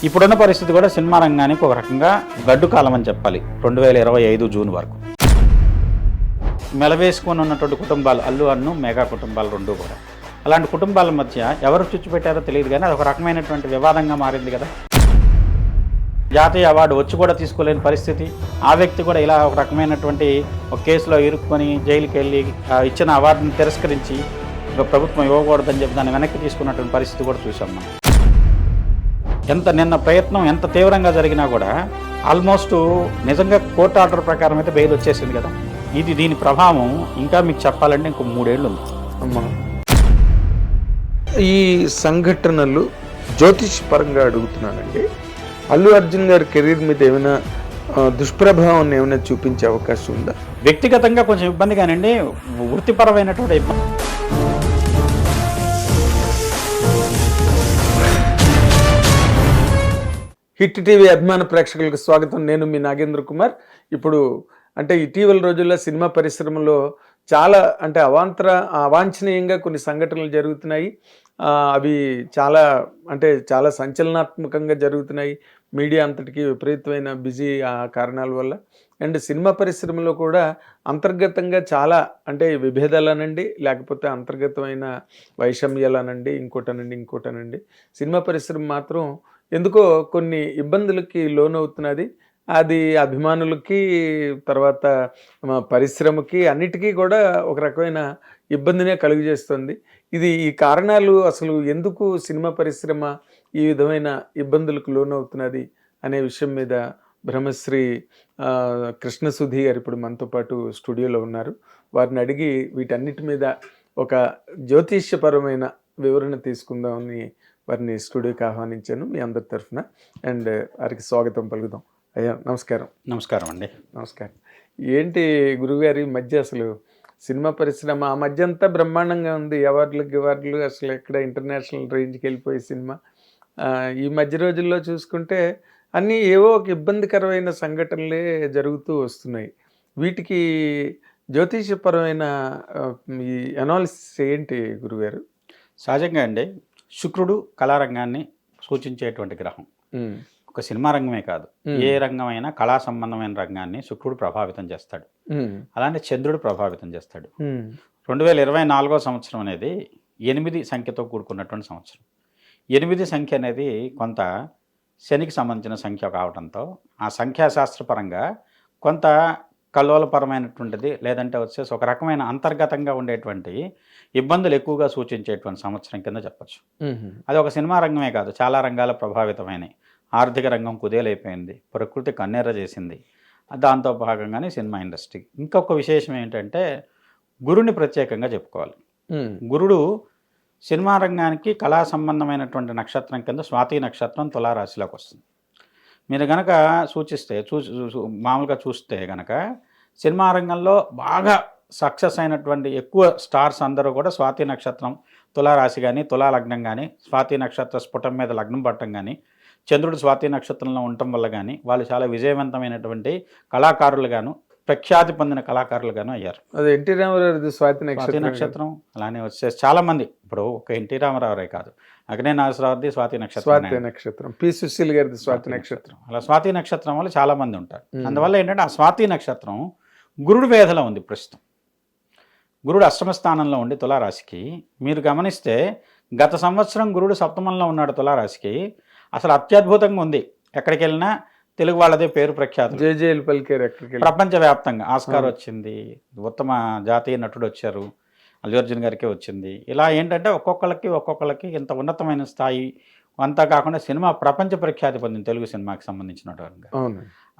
ఇప్పుడున్న పరిస్థితి కూడా సినిమా రంగానికి ఒక రకంగా గడ్డు కాలం అని చెప్పాలి. 2025 జూన్ వరకు మెలవేసుకొని ఉన్నటువంటి కుటుంబాలు అల్లు అన్ను మెగా కుటుంబాలు రెండు కూడా. అలాంటి కుటుంబాల మధ్య ఎవరు చుచ్చుపెట్టారో తెలియదు, కానీ అది ఒక రకమైనటువంటి వివాదంగా మారింది కదా. జాతీయ అవార్డు వచ్చి కూడా తీసుకోలేని పరిస్థితి. ఆ వ్యక్తి కూడా ఇలా ఒక రకమైనటువంటి ఒక కేసులో ఇరుక్కొని జైలుకి వెళ్ళి ఇచ్చిన అవార్డుని తిరస్కరించి ప్రభుత్వం ఇవ్వకూడదని చెప్పి దాన్ని వెనక్కి తీసుకున్నటువంటి పరిస్థితి కూడా చూసాం మనం. నిన్న ప్రయత్నం ఎంత తీవ్రంగా జరిగినా కూడా ఆల్మోస్ట్ నిజంగా కోర్టు ఆర్డర్ ప్రకారం అయితే బెయిల్ వచ్చేసింది కదా. దీని ప్రభావం ఇంకా మీకు చెప్పాలంటే ఇంకో 3 ఏళ్ళు ఉంది అమ్మా. ఈ సంఘటనలు జ్యోతిష్ పరంగా అడుగుతున్నానండి. అల్లు అర్జున్ గారి కెరీర్ మీద ఏమైనా దుష్ప్రభావం ఏమైనా చూపించే అవకాశం ఉందా? వ్యక్తిగతంగా కొంచెం ఇబ్బంది కానివ్వండి, వృత్తిపరమైనటువంటి ఇబ్బంది. హిట్ టీవీ అభిమాన ప్రేక్షకులకు స్వాగతం. నేను మీ నాగేంద్ర కుమార్. ఇప్పుడు ఇటీవల రోజుల్లో సినిమా పరిశ్రమలో చాలా అవాంఛనీయంగా కొన్ని సంఘటనలు జరుగుతున్నాయి. అవి చాలా సంచలనాత్మకంగా జరుగుతున్నాయి. మీడియా అంతటికీ విపరీతమైన బిజీ కారణాల వల్ల. అండ్ సినిమా పరిశ్రమలో కూడా అంతర్గతంగా చాలా విభేదాలనండి, లేకపోతే అంతర్గతమైన వైషమ్యాలనండి, ఇంకోటనండి సినిమా పరిశ్రమ మాత్రం ఎందుకో కొన్ని ఇబ్బందులకి లోనవుతున్నది. అది అభిమానులకి, తర్వాత పరిశ్రమకి, అన్నిటికీ కూడా ఒక రకమైన ఇబ్బందినే కలుగజేస్తుంది. ఈ కారణాలు అసలు ఎందుకు సినిమా పరిశ్రమ ఈ విధమైన ఇబ్బందులకు లోనవుతున్నది అనే విషయం మీద బ్రహ్మశ్రీ కృష్ణసుధి గారు ఇప్పుడు మనతో పాటు స్టూడియోలో ఉన్నారు. వారిని అడిగి వీటన్నిటి మీద ఒక జ్యోతిష్యపరమైన వివరణ తీసుకుందామని వారిని స్టూడియోకి ఆహ్వానించాను మీ అందరి తరఫున. అండ్ వారికి స్వాగతం పలుకుదాం. అయ్యా నమస్కారం. నమస్కారం అండి. నమస్కారం. ఏంటి గురువుగారి మధ్య అసలు సినిమా పరిశ్రమ ఆ మధ్య అంతా బ్రహ్మాండంగా ఉంది. అవార్డులు అసలు ఎక్కడ ఇంటర్నేషనల్ రేంజ్కి వెళ్ళిపోయి సినిమా. ఈ మధ్య రోజుల్లో చూసుకుంటే అన్నీ ఏవో ఒక ఇబ్బందికరమైన సంఘటనలే జరుగుతూ వస్తున్నాయి. వీటికి జ్యోతిషపరమైన ఈ అనాలిసిస్ ఏంటి గురుగారు? సహజంగా అండి, శుక్రుడు కళారంగాన్ని సూచించేటువంటి గ్రహం. ఒక సినిమా రంగమే కాదు, ఏ రంగమైనా కళా సంబంధమైన రంగాన్ని శుక్రుడు ప్రభావితం చేస్తాడు. అలానే చంద్రుడు ప్రభావితం చేస్తాడు. 2024వ సంవత్సరం అనేది 8 సంఖ్యతో కూడుకున్నటువంటి సంవత్సరం. 8 సంఖ్య అనేది కొంత శనికి సంబంధించిన సంఖ్య కావడంతో ఆ సంఖ్యాశాస్త్రపరంగా కొంత కల్లోలపరమైనటువంటిది, లేదంటే వచ్చేసి ఒక రకమైన అంతర్గతంగా ఉండేటువంటి ఇబ్బందులు ఎక్కువగా సూచించేటువంటి సంవత్సరం కింద చెప్పచ్చు. అది ఒక సినిమా రంగమే కాదు, చాలా రంగాలు ప్రభావితమైనవి. ఆర్థిక రంగం కుదేలైపోయింది, ప్రకృతి కన్నెర్ర చేసింది. దాంతో భాగంగానే సినిమా ఇండస్ట్రీ. ఇంకొక విశేషం ఏంటంటే గురుని ప్రత్యేకంగా చెప్పుకోవాలి. గురుడు సినిమా రంగానికి కళా సంబంధమైనటువంటి నక్షత్రం కింద స్వాతి నక్షత్రం తులారాశిలోకి వస్తుంది. మీరు కనుక మామూలుగా చూస్తే కనుక సినిమా రంగంలో బాగా సక్సెస్ అయినటువంటి ఎక్కువ స్టార్స్ అందరూ కూడా స్వాతి నక్షత్రం తులారాశి కానీ, తులాలగ్నం కానీ, స్వాతి నక్షత్ర స్ఫుటం మీద లగ్నం పట్టడం కానీ, చంద్రుడు స్వాతి నక్షత్రంలో ఉండటం వల్ల కానీ వాళ్ళు చాలా విజయవంతమైనటువంటి కళాకారులుగాను, ప్రఖ్యాతి పొందిన కళాకారులుగాను అయ్యారు. అది ఎన్టీ రామారావు స్వాతి నక్షత్రం అలానే వచ్చేసి చాలామంది. ఇప్పుడు ఒక ఎన్టీ రామారావురే కాదు, అగ్నే నాగేశ్వరరావుది స్వాతి నక్షత్రం, పి సుశీల్ గారిది స్వాతి నక్షత్రం. అలా స్వాతి నక్షత్రం వల్ల చాలామంది ఉంటారు. అందువల్ల ఏంటంటే ఆ స్వాతి నక్షత్రం గురుడు వేధలో ఉంది ప్రస్తుతం. గురుడు అష్టమ స్థానంలో ఉండి తులారాశికి, మీరు గమనిస్తే గత సంవత్సరం గురుడు సప్తమంలో ఉన్నాడు తులారాశికి. అసలు అత్యద్భుతంగా ఉంది. ఎక్కడికి వెళ్ళినా తెలుగు వాళ్ళదే పేరు ప్రఖ్యాతులు, జేజేలు పలికారు. ప్రపంచవ్యాప్తంగా ఆస్కార్ వచ్చింది, ఉత్తమ జాతీయ నటుడు వచ్చారు, అల్లు అర్జున్ గారికి వచ్చింది. ఇలా ఏంటంటే ఒక్కొక్కరికి ఇంత ఉన్నతమైన స్థాయి అంతా కాకుండా సినిమా ప్రపంచ ప్రఖ్యాతి పొందింది తెలుగు సినిమాకి సంబంధించినటువంటి.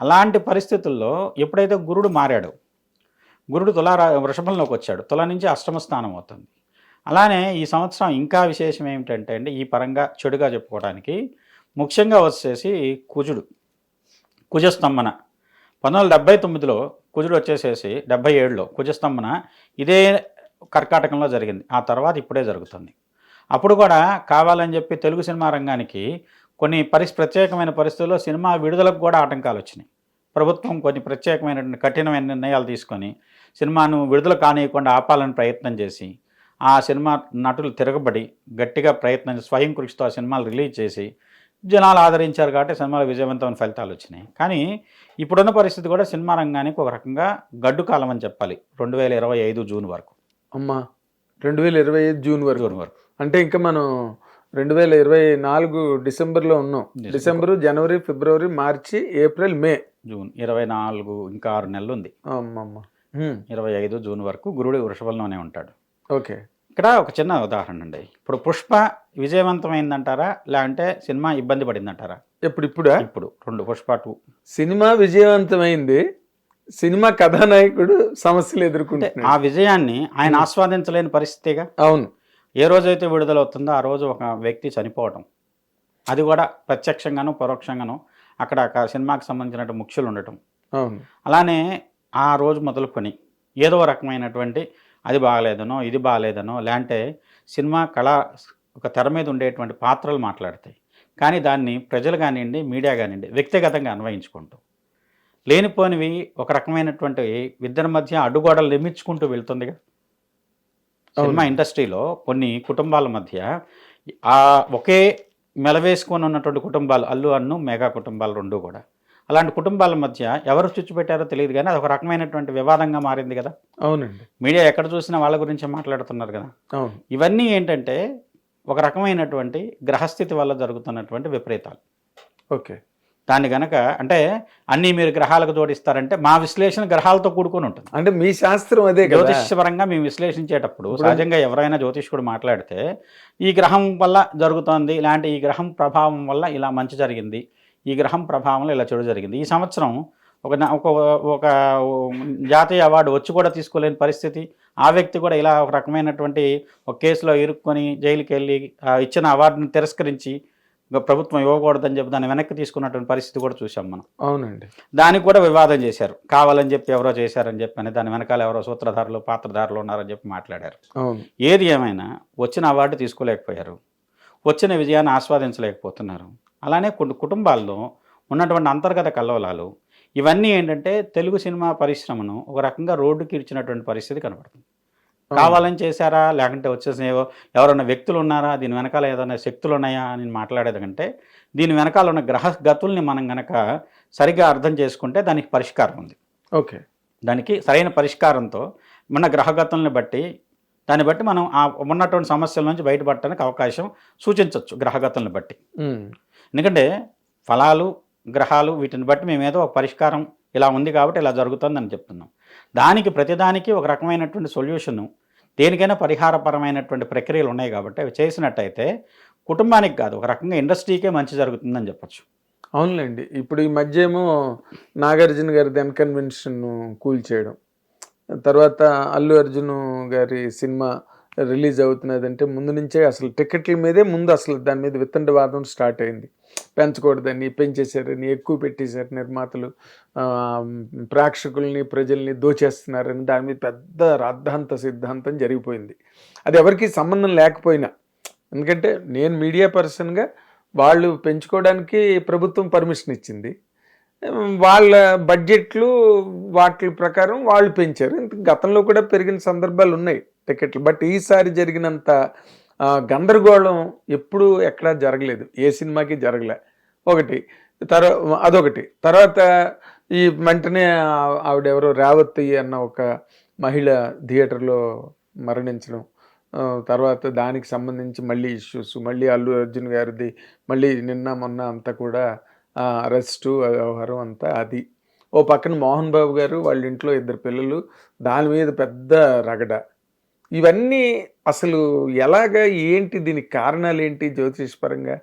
అలాంటి పరిస్థితుల్లో ఎప్పుడైతే గురుడు మారాడు, గురుడు వృషభంలోకి వచ్చాడు, తుల నుంచి అష్టమ స్థానం అవుతుంది. అలానే ఈ సంవత్సరం ఇంకా విశేషం ఏమిటంటే అండి, ఈ పరంగా చెడుగా చెప్పుకోవడానికి ముఖ్యంగా వచ్చేసి కుజస్తంభన 1979లో కుజుడు వచ్చేసేసి 77లో కుజస్తంభన ఇదే కర్కాటకంలో జరిగింది. ఆ తర్వాత ఇప్పుడే జరుగుతుంది. అప్పుడు కూడా కావాలని చెప్పి తెలుగు సినిమా రంగానికి కొన్ని ప్రత్యేకమైన పరిస్థితుల్లో సినిమా విడుదలకు కూడా ఆటంకాలు వచ్చినాయి. ప్రభుత్వం కొన్ని ప్రత్యేకమైనటువంటి కఠినమైన నిర్ణయాలు తీసుకొని సినిమాను విడుదల కానియకుండా ఆపాలని ప్రయత్నం చేసి, ఆ సినిమా నటులు తిరగబడి గట్టిగా ప్రయత్నం స్వయం కృషితో ఆ సినిమాలు రిలీజ్ చేసి జనాలు ఆదరించారు కాబట్టి సినిమాలు విజయవంతమైన ఫలితాలు వచ్చినాయి. కానీ ఇప్పుడున్న పరిస్థితి కూడా సినిమా రంగానికి ఒక రకంగా గడ్డు కాలం అని చెప్పాలి. 2025 జూన్ వరకు. అమ్మా 2025 జూన్ వరకు. జూన్ వరకు అంటే ఇంకా మనం 2024 డిసెంబర్లో ఉన్నాం. డిసెంబరు, జనవరి, ఫిబ్రవరి, మార్చి, ఏప్రిల్, మే, జూన్ 24 ఇంకా 6 నెలలు ఉంది. అమ్మమ్మ 25 జూన్ వరకు గురుడు వృషభంలోనే ఉంటాడు. ఓకే. ఇక్కడ ఒక చిన్న ఉదాహరణ అండి. ఇప్పుడు పుష్ప విజయవంతమైందంటారా, లేదంటే సినిమా ఇబ్బంది పడిందంటారా? ఇప్పుడా? ఇప్పుడు 2 పుష్ప 2 సినిమా విజయవంతమైంది, సినిమా కథానాయకుడు సమస్యలు ఎదుర్కొంటున్నాడు. ఆ విజయాన్ని ఆయన ఆస్వాదించలేని పరిస్థితిగా. అవును. ఏ రోజైతే విడుదలవుతుందో ఆ రోజు ఒక వ్యక్తి చనిపోవటం, అది కూడా ప్రత్యక్షంగాను పరోక్షంగాను అక్కడ సినిమాకి సంబంధించినటువంటి ముఖ్యులు ఉండటం. అవును. అలానే ఆ రోజు మొదలుకొని ఏదో రకమైనటువంటి అది బాగలేదనో ఇది బాగలేదనో, లేదంటే సినిమా కళ ఒక తెర మీద ఉండేటువంటి పాత్రలు మాట్లాడతాయి. కానీ దాన్ని ప్రజలు కానివ్వండి, మీడియా కానివ్వండి వ్యక్తిగతంగా అన్వయించుకుంటూ లేనిపోనివి ఒక రకమైనటువంటి ఇద్దరి మధ్య అడ్డుగోడలు నిర్మించుకుంటూ వెళ్తుందిగా. సినిమా ఇండస్ట్రీలో కొన్ని కుటుంబాల మధ్య ఒకే మెలవేసుకొని ఉన్నటువంటి కుటుంబాలు, అల్లు అన్ను మెగా కుటుంబాలు 2 కూడా, అలాంటి కుటుంబాల మధ్య ఎవరు చుచ్చుపెట్టారో తెలియదు కానీ అది ఒక రకమైనటువంటి వివాదంగా మారింది కదా. అవునండి. మీడియా ఎక్కడ చూసినా వాళ్ళ గురించి మాట్లాడుతున్నారు కదా. అవును. ఇవన్నీ ఏంటంటే ఒక రకమైనటువంటి గ్రహస్థితి వల్ల జరుగుతున్నటువంటి విపరీతాలు. ఓకే. దాన్ని గనక అంటే అన్నీ మీరు గ్రహాలకు జోడిస్తారంటే మా విశ్లేషణ గ్రహాలతో కూడుకొని ఉంటుంది. అంటే మీ శాస్త్రం అదే కదా. జ్యోతిష్యపరంగా మేము విశ్లేషించేటప్పుడు సహజంగా ఎవరైనా జ్యోతిష్కుడు మాట్లాడితే ఈ గ్రహం వల్ల జరుగుతోంది, ఇలాంటి ఈ గ్రహం ప్రభావం వల్ల ఇలా మంచి జరిగింది, ఈ గ్రహం ప్రభావంలో ఇలా చెడు జరిగింది. ఈ సంవత్సరం ఒక జాతీయ అవార్డు వచ్చి కూడా తీసుకోలేని పరిస్థితి, ఆ వ్యక్తి కూడా ఇలా ఒక రకమైనటువంటి ఒక కేసులో ఇరుక్కొని జైలుకి వెళ్ళి ఇచ్చిన అవార్డుని తిరస్కరించి ప్రభుత్వం ఇవ్వకూడదని చెప్పి దాన్ని వెనక్కి తీసుకున్నటువంటి పరిస్థితి కూడా చూసాం మనం. అవునండి. దానికి కూడా వివాదం చేశారు, కావాలని చెప్పి ఎవరో చేశారని చెప్పని, దాని వెనకాల ఎవరో సూత్రధారులు పాత్రధారులు ఉన్నారని చెప్పి మాట్లాడారు. ఏది ఏమైనా వచ్చిన అవార్డు తీసుకోలేకపోయారు, వచ్చిన విజయాన్ని ఆస్వాదించలేకపోతున్నారు. అలానే కొన్ని కుటుంబాల్లో ఉన్నటువంటి అంతర్గత కల్లోలాలు ఇవన్నీ ఏంటంటే తెలుగు సినిమా పరిశ్రమను ఒక రకంగా రోడ్డుకి ఇచ్చినటువంటి పరిస్థితి కనబడుతుంది. కావాలని చేశారా, లేకుంటే వచ్చేసి ఎవరైనా వ్యక్తులు ఉన్నారా, దీని వెనకాల ఏదైనా శక్తులు ఉన్నాయా అని మాట్లాడేది కంటే దీని వెనకాల ఉన్న గ్రహ గతుల్ని మనం గనక సరిగ్గా అర్థం చేసుకుంటే దానికి పరిష్కారం ఉంది. ఓకే. దానికి సరైన పరిష్కారంతో మన గ్రహగతుల్ని బట్టి దాన్ని బట్టి మనం ఆ ఉన్నటువంటి సమస్యల నుంచి బయటపడటానికి అవకాశం సూచించవచ్చు గ్రహగతుల్ని బట్టి. ఎందుకంటే ఫలాలు గ్రహాలు వీటిని బట్టి మేమేదో ఒక పరిష్కారం ఇలా ఉంది కాబట్టి ఇలా జరుగుతుందని చెప్తున్నాం. దానికి ప్రతిదానికి ఒక రకమైనటువంటి సొల్యూషను, దేనికైనా పరిహారపరమైనటువంటి ప్రక్రియలు ఉన్నాయి కాబట్టి అవి చేసినట్టయితే కుటుంబానికి కాదు ఒక రకంగా ఇండస్ట్రీకే మంచి జరుగుతుందని చెప్పచ్చు. అవునులేండి. ఇప్పుడు ఈ మధ్య ఏమో నాగార్జున గారి దెన్ కన్వెన్షన్ కూల్చేయడం, తర్వాత అల్లు అర్జున్ గారి సినిమా రిలీజ్ అవుతున్నదంటే ముందు నుంచే అసలు టికెట్ల మీదే ముందు అసలు దాని మీద వితండవాదం స్టార్ట్ అయింది. పెంచకూడదని, పెంచేశారని, ఎక్కువ పెట్టేశారు నిర్మాతలు, ప్రేక్షకుల్ని ప్రజల్ని దోచేస్తున్నారని దాని మీద పెద్ద రాద్ధాంత సిద్ధాంతం జరిగిపోయింది. అది ఎవరికి సంబంధం లేకపోయినా, ఎందుకంటే నేను మీడియా పర్సన్గా వాళ్ళు పెంచుకోవడానికి ప్రభుత్వం పర్మిషన్ ఇచ్చింది, వాళ్ళ బడ్జెట్లు వాటి ప్రకారం వాళ్ళు పెంచారు. గతంలో కూడా పెరిగిన సందర్భాలు ఉన్నాయి టికెట్లు. బట్ ఈసారి జరిగినంత గందరగోళం ఎప్పుడు ఎక్కడా జరగలేదు, ఏ సినిమాకి జరగలే. అదొకటి. తర్వాత ఈ వెంటనే ఆవిడెవరో రేవతి అన్న ఒక మహిళ థియేటర్లో మరణించడం, తర్వాత దానికి సంబంధించి మళ్ళీ ఇష్యూస్, మళ్ళీ అల్లు అర్జున్ గారిది మళ్ళీ నిన్న మొన్న అంతా కూడా అరెస్టు వ్యవహారం అంతా. అది ఓ పక్కన మోహన్ బాబు గారు వాళ్ళ ఇంట్లో 2 పిల్లలు, దాని మీద పెద్ద రగడ. ఇవన్నీ అసలు ఎలాగా, ఏంటి, దీనికి కారణాలు ఏంటి జ్యోతిష్పరంగా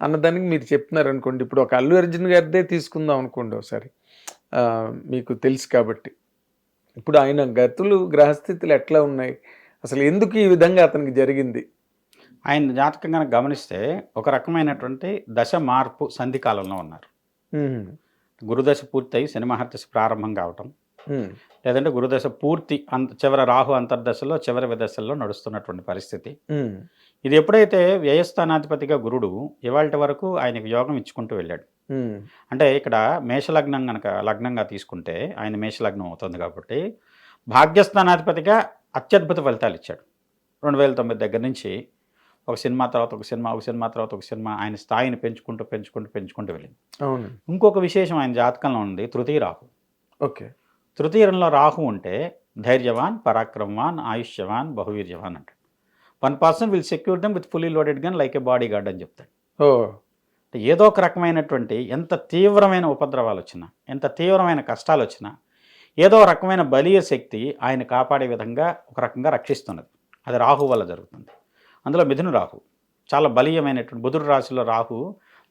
అన్నదానికి మీరు చెప్తున్నారు అనుకోండి. ఇప్పుడు ఒక అల్లు అర్జున్ గారిదే తీసుకుందాం అనుకోండి ఒకసారి, మీకు తెలుసు కాబట్టి. ఇప్పుడు ఆయన గతులు గ్రహస్థితులు ఎట్లా ఉన్నాయి, అసలు ఎందుకు ఈ విధంగా అతనికి జరిగింది? ఆయన జాతకంగా గమనిస్తే ఒక రకమైనటువంటి దశ మార్పు సంధికాలంలో ఉన్నారు. గురుదశ పూర్తయి శని మహర్దశ ప్రారంభం కావటం, లేదంటే గురుదశ పూర్తి చివరి రాహు అంతర్దశలో చివరి విదశల్లో నడుస్తున్నటువంటి పరిస్థితి. ఇది ఎప్పుడైతే వ్యయస్థానాధిపతిగా గురుడు ఇవాళ వరకు ఆయనకు యోగం ఇచ్చుకుంటూ వెళ్ళాడు. అంటే ఇక్కడ మేషలగ్నం కనుక లగ్నంగా తీసుకుంటే ఆయన మేషలగ్నం అవుతుంది కాబట్టి భాగ్యస్థానాధిపతిగా అత్యద్భుత ఫలితాలు ఇచ్చాడు. 2009 దగ్గర నుంచి ఒక సినిమా తర్వాత ఒక సినిమా, ఒక సినిమా తర్వాత ఒక సినిమా ఆయన స్థాయిని పెంచుకుంటూ వెళ్ళింది. అవును. ఇంకొక విశేషం ఆయన జాతకంలో ఉంది తృతీయ రాహు. ఓకే. తృతీయంలో రాహు ఉంటే ధైర్యవాన్, పరాక్రమవాన్, ఆయుష్యవాన్, బహువీర్యవాన్ అంటాడు. 1 will secure them with fully loaded gun like A body guard అని చెప్తాడు. ఓ ఏదో ఒక రకమైనటువంటి ఎంత తీవ్రమైన ఉపద్రవాలు వచ్చినా, ఎంత తీవ్రమైన కష్టాలు వచ్చినా, ఏదో రకమైన బలీయ శక్తి ఆయన కాపాడే విధంగా ఒక రకంగా రక్షిస్తున్నది. అది రాహు వల్ల జరుగుతుంది. అందులో మిథున రాహు చాలా బలీయమైనటువంటి, బుధుడు రాశిలో రాహు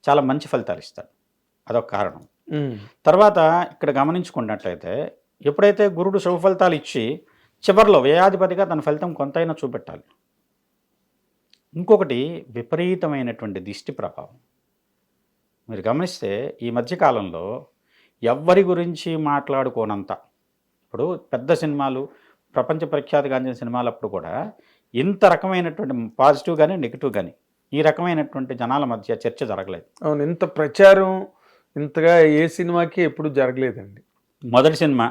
చాలా మంచి ఫలితాలు ఇస్తాడు. అదొక కారణం. తర్వాత ఇక్కడ గమనించుకున్నట్లయితే ఎప్పుడైతే గురుడు శుభ ఫలితాలు ఇచ్చి చివరిలో వ్యయాధిపతిగా తన ఫలితం కొంతైనా చూపెట్టాలి. ఇంకొకటి విపరీతమైనటువంటి దిష్టి ప్రభావం. మీరు గమనిస్తే ఈ మధ్యకాలంలో ఎవ్వరి గురించి మాట్లాడుకోనంత, ఇప్పుడు పెద్ద సినిమాలు, ప్రపంచ ప్రఖ్యాతిగాంచిన సినిమాలప్పుడు కూడా ఇంత రకమైనటువంటి పాజిటివ్ కానీ నెగిటివ్ కానీ ఈ రకమైనటువంటి జనాల మధ్య చర్చ జరగలేదు. అవును, ఇంత ప్రచారం ఇంతగా ఏ సినిమాకి ఎప్పుడు జరగలేదండి. మొదటి సినిమా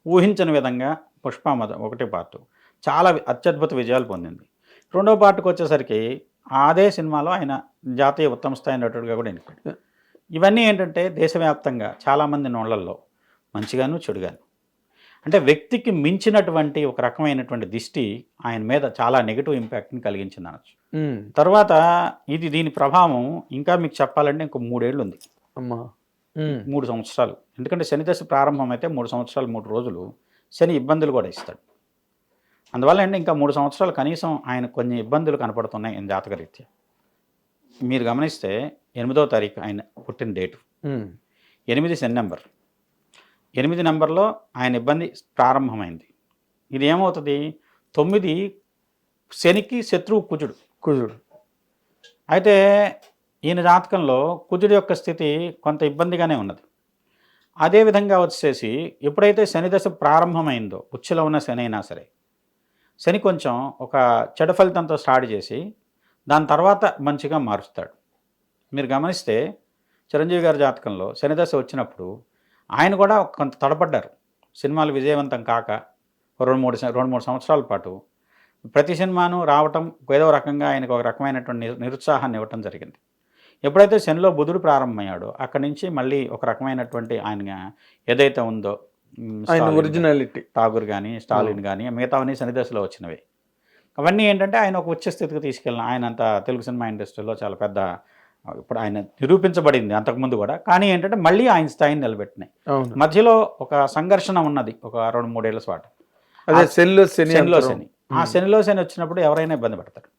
ఊహించని విధంగా పుష్ప ఒకటి పార్ట్ చాలా అత్యద్భుత విజయాలు పొందింది. రెండో పార్ట్కి వచ్చేసరికి అదే సినిమాలో ఆయన జాతీయ ఉత్తమ స్థాయి నటుడిగా కూడా ఎన్నికడు. ఇవన్నీ ఏంటంటే దేశవ్యాప్తంగా చాలామంది నోళ్లల్లో మంచిగాను చెడుగాను, అంటే వ్యక్తికి మించినటువంటి ఒక రకమైనటువంటి దిష్టి ఆయన మీద చాలా నెగిటివ్ ఇంపాక్ట్ని కలిగించింది అనొచ్చు. తర్వాత దీని ప్రభావం ఇంకా మీకు చెప్పాలంటే ఇంకో 3 ఏళ్ళు ఉంది అమ్మా. 3 సంవత్సరాలు. ఎందుకంటే శని దశ ప్రారంభం అయితే 3 సంవత్సరాలు 3 రోజులు శని ఇబ్బందులు కూడా ఇస్తాడు. అందువల్ల అంటే ఇంకా 3 సంవత్సరాలు కనీసం ఆయన కొన్ని ఇబ్బందులు కనపడుతున్నాయి ఆయన జాతకరీత్యా. మీరు గమనిస్తే 8వ తారీఖు ఆయన పుట్టిన డేటు, 8 శని నెంబర్, 8 నెంబర్లో ఆయన ఇబ్బంది ప్రారంభమైంది. ఇది ఏమవుతుంది, 9 శనికి శత్రువు కుజుడు. అయితే ఈయన జాతకంలో కుజుడి యొక్క స్థితి కొంత ఇబ్బందిగానే ఉన్నది. అదేవిధంగా వచ్చేసి ఎప్పుడైతే శని దశ ప్రారంభమైందో, ఉచ్చులో ఉన్న శని అయినా సరే, శని కొంచెం ఒక చెడు ఫలితంతో స్టార్ట్ చేసి దాని తర్వాత మంచిగా మారుస్తాడు. మీరు గమనిస్తే చిరంజీవి గారి జాతకంలో శని దశ వచ్చినప్పుడు ఆయన కూడా కొంత తడపడ్డారు. సినిమాలు విజయవంతం కాక 2-3 సంవత్సరాల పాటు ప్రతి సినిమాను రావటం ఏదో రకంగా ఆయనకు ఒక రకమైనటువంటి నిరుత్సాహాన్ని ఇవ్వటం జరిగింది. ఎప్పుడైతే శనిలో బుధుడు ప్రారంభమయ్యాడో అక్కడి నుంచి మళ్ళీ ఒక రకమైనటువంటి ఆయన ఏదైతే ఉందో ఒరిజినాలిటీ, ఠాగూర్ కానీ స్టాలిన్ కానీ మిగతావన్నీ శనిదశలో వచ్చినవి. అవన్నీ ఏంటంటే ఆయన ఒక ఉచ్చ స్థితికి తీసుకెళ్ళిన, ఆయన అంత తెలుగు సినిమా ఇండస్ట్రీలో చాలా పెద్ద, ఇప్పుడు ఆయన నిరూపించబడింది అంతకుముందు కూడా, కానీ ఏంటంటే మళ్ళీ ఆయన స్థాయిని నిలబెట్టినాయి. మధ్యలో ఒక సంఘర్షణ ఉన్నది ఒక 2-3 ఏళ్ల పాటు. శనిలో శని. ఆ శనిలో శని వచ్చినప్పుడు ఎవరైనా ఇబ్బంది పడతారు.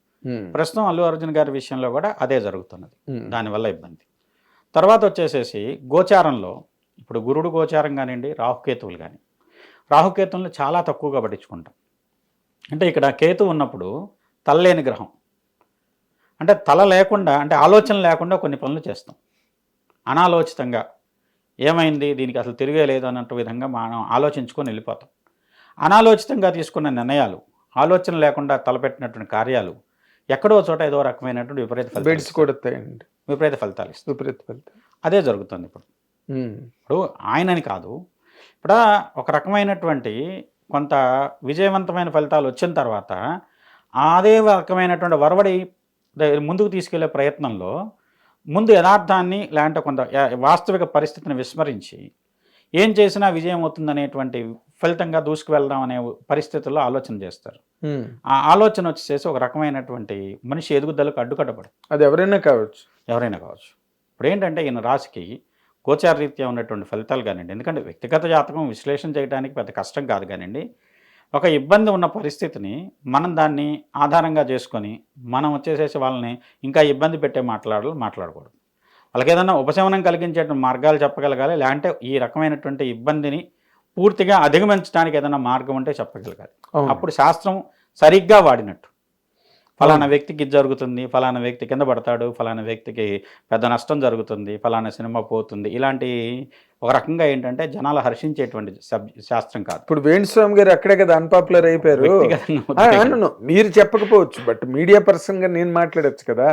ప్రస్తుతం అల్లు అర్జున్ గారి విషయంలో కూడా అదే జరుగుతున్నది, దానివల్ల ఇబ్బంది. తర్వాత వచ్చేసేసి గోచారంలో ఇప్పుడు గురుడు గోచారం కానివ్వండి, రాహుకేతువులు కానీ, రాహుకేతువులను చాలా తక్కువగా పట్టించుకుంటాం. అంటే ఇక్కడ కేతు ఉన్నప్పుడు తలలేని గ్రహం, అంటే తల లేకుండా, అంటే ఆలోచన లేకుండా కొన్ని పనులు చేస్తాం అనాలోచితంగా. ఏమైంది దీనికి అసలు తిరిగే లేదు అన్నట్టు విధంగా మనం ఆలోచించుకొని వెళ్ళిపోతాం. అనాలోచితంగా తీసుకున్న నిర్ణయాలు, ఆలోచన లేకుండా తలపెట్టినటువంటి కార్యాలు ఎక్కడో చోట ఏదో రకమైనటువంటి విపరీత ఫలితాలు ఇస్తాయి. అదే జరుగుతుంది ఇప్పుడు ఆయనని కాదు, ఇప్పుడు ఒక రకమైనటువంటి కొంత విజయవంతమైన ఫలితాలు వచ్చిన తర్వాత అదే రకమైనటువంటి వరవడి ముందుకు తీసుకెళ్లే ప్రయత్నంలో ముందు యథార్థాన్ని లేదంటే కొంత వాస్తవిక పరిస్థితిని విస్మరించి ఏం చేసినా విజయం అవుతుందనేటువంటి ఫలితంగా దూసుకు వెళ్దాం అనే పరిస్థితుల్లో ఆలోచన చేస్తారు. ఆ ఆలోచన వచ్చేసి ఒక రకమైనటువంటి మనిషి ఎదుగుదలకు అడ్డుకట్టబడు. అది ఎవరైనా కావచ్చు. ఇప్పుడు ఏంటంటే ఈయన రాశికి గోచారరీత్యా ఉన్నటువంటి ఫలితాలు కానివ్వండి, ఎందుకంటే వ్యక్తిగత జాతకం విశ్లేషణ చేయడానికి పెద్ద కష్టం కాదు కానివ్వండి, ఒక ఇబ్బంది ఉన్న పరిస్థితిని మనం దాన్ని ఆధారంగా చేసుకొని మనం వచ్చేసేసి వాళ్ళని ఇంకా ఇబ్బంది పెట్టే మాట్లాడకూడదు. వాళ్ళకి ఏదైనా ఉపశమనం కలిగించేటువంటి మార్గాలు చెప్పగలగాలి, లేదంటే ఈ రకమైనటువంటి ఇబ్బందిని పూర్తిగా అధిగమించడానికి ఏదైనా మార్గం ఉంటే చెప్పగలగాలి. అప్పుడు శాస్త్రం సరిగ్గా వాడినట్టు. ఫలానా వ్యక్తికి ఇది జరుగుతుంది, ఫలానా వ్యక్తి కింద పడతాడు, ఫలానా వ్యక్తికి పెద్ద నష్టం జరుగుతుంది, ఫలానా సినిమా పోతుంది, ఇలాంటి ఒక రకంగా ఏంటంటే జనాలు హర్షించేటువంటి శాస్త్రం కాదు. ఇప్పుడు వేణుస్వామి గారు అక్కడే కదా అన్పాపులర్ అయిపోయారు. మీరు చెప్పకపోవచ్చు, బట్ మీడియా పర్సన్గా నేను మాట్లాడచ్చు కదా.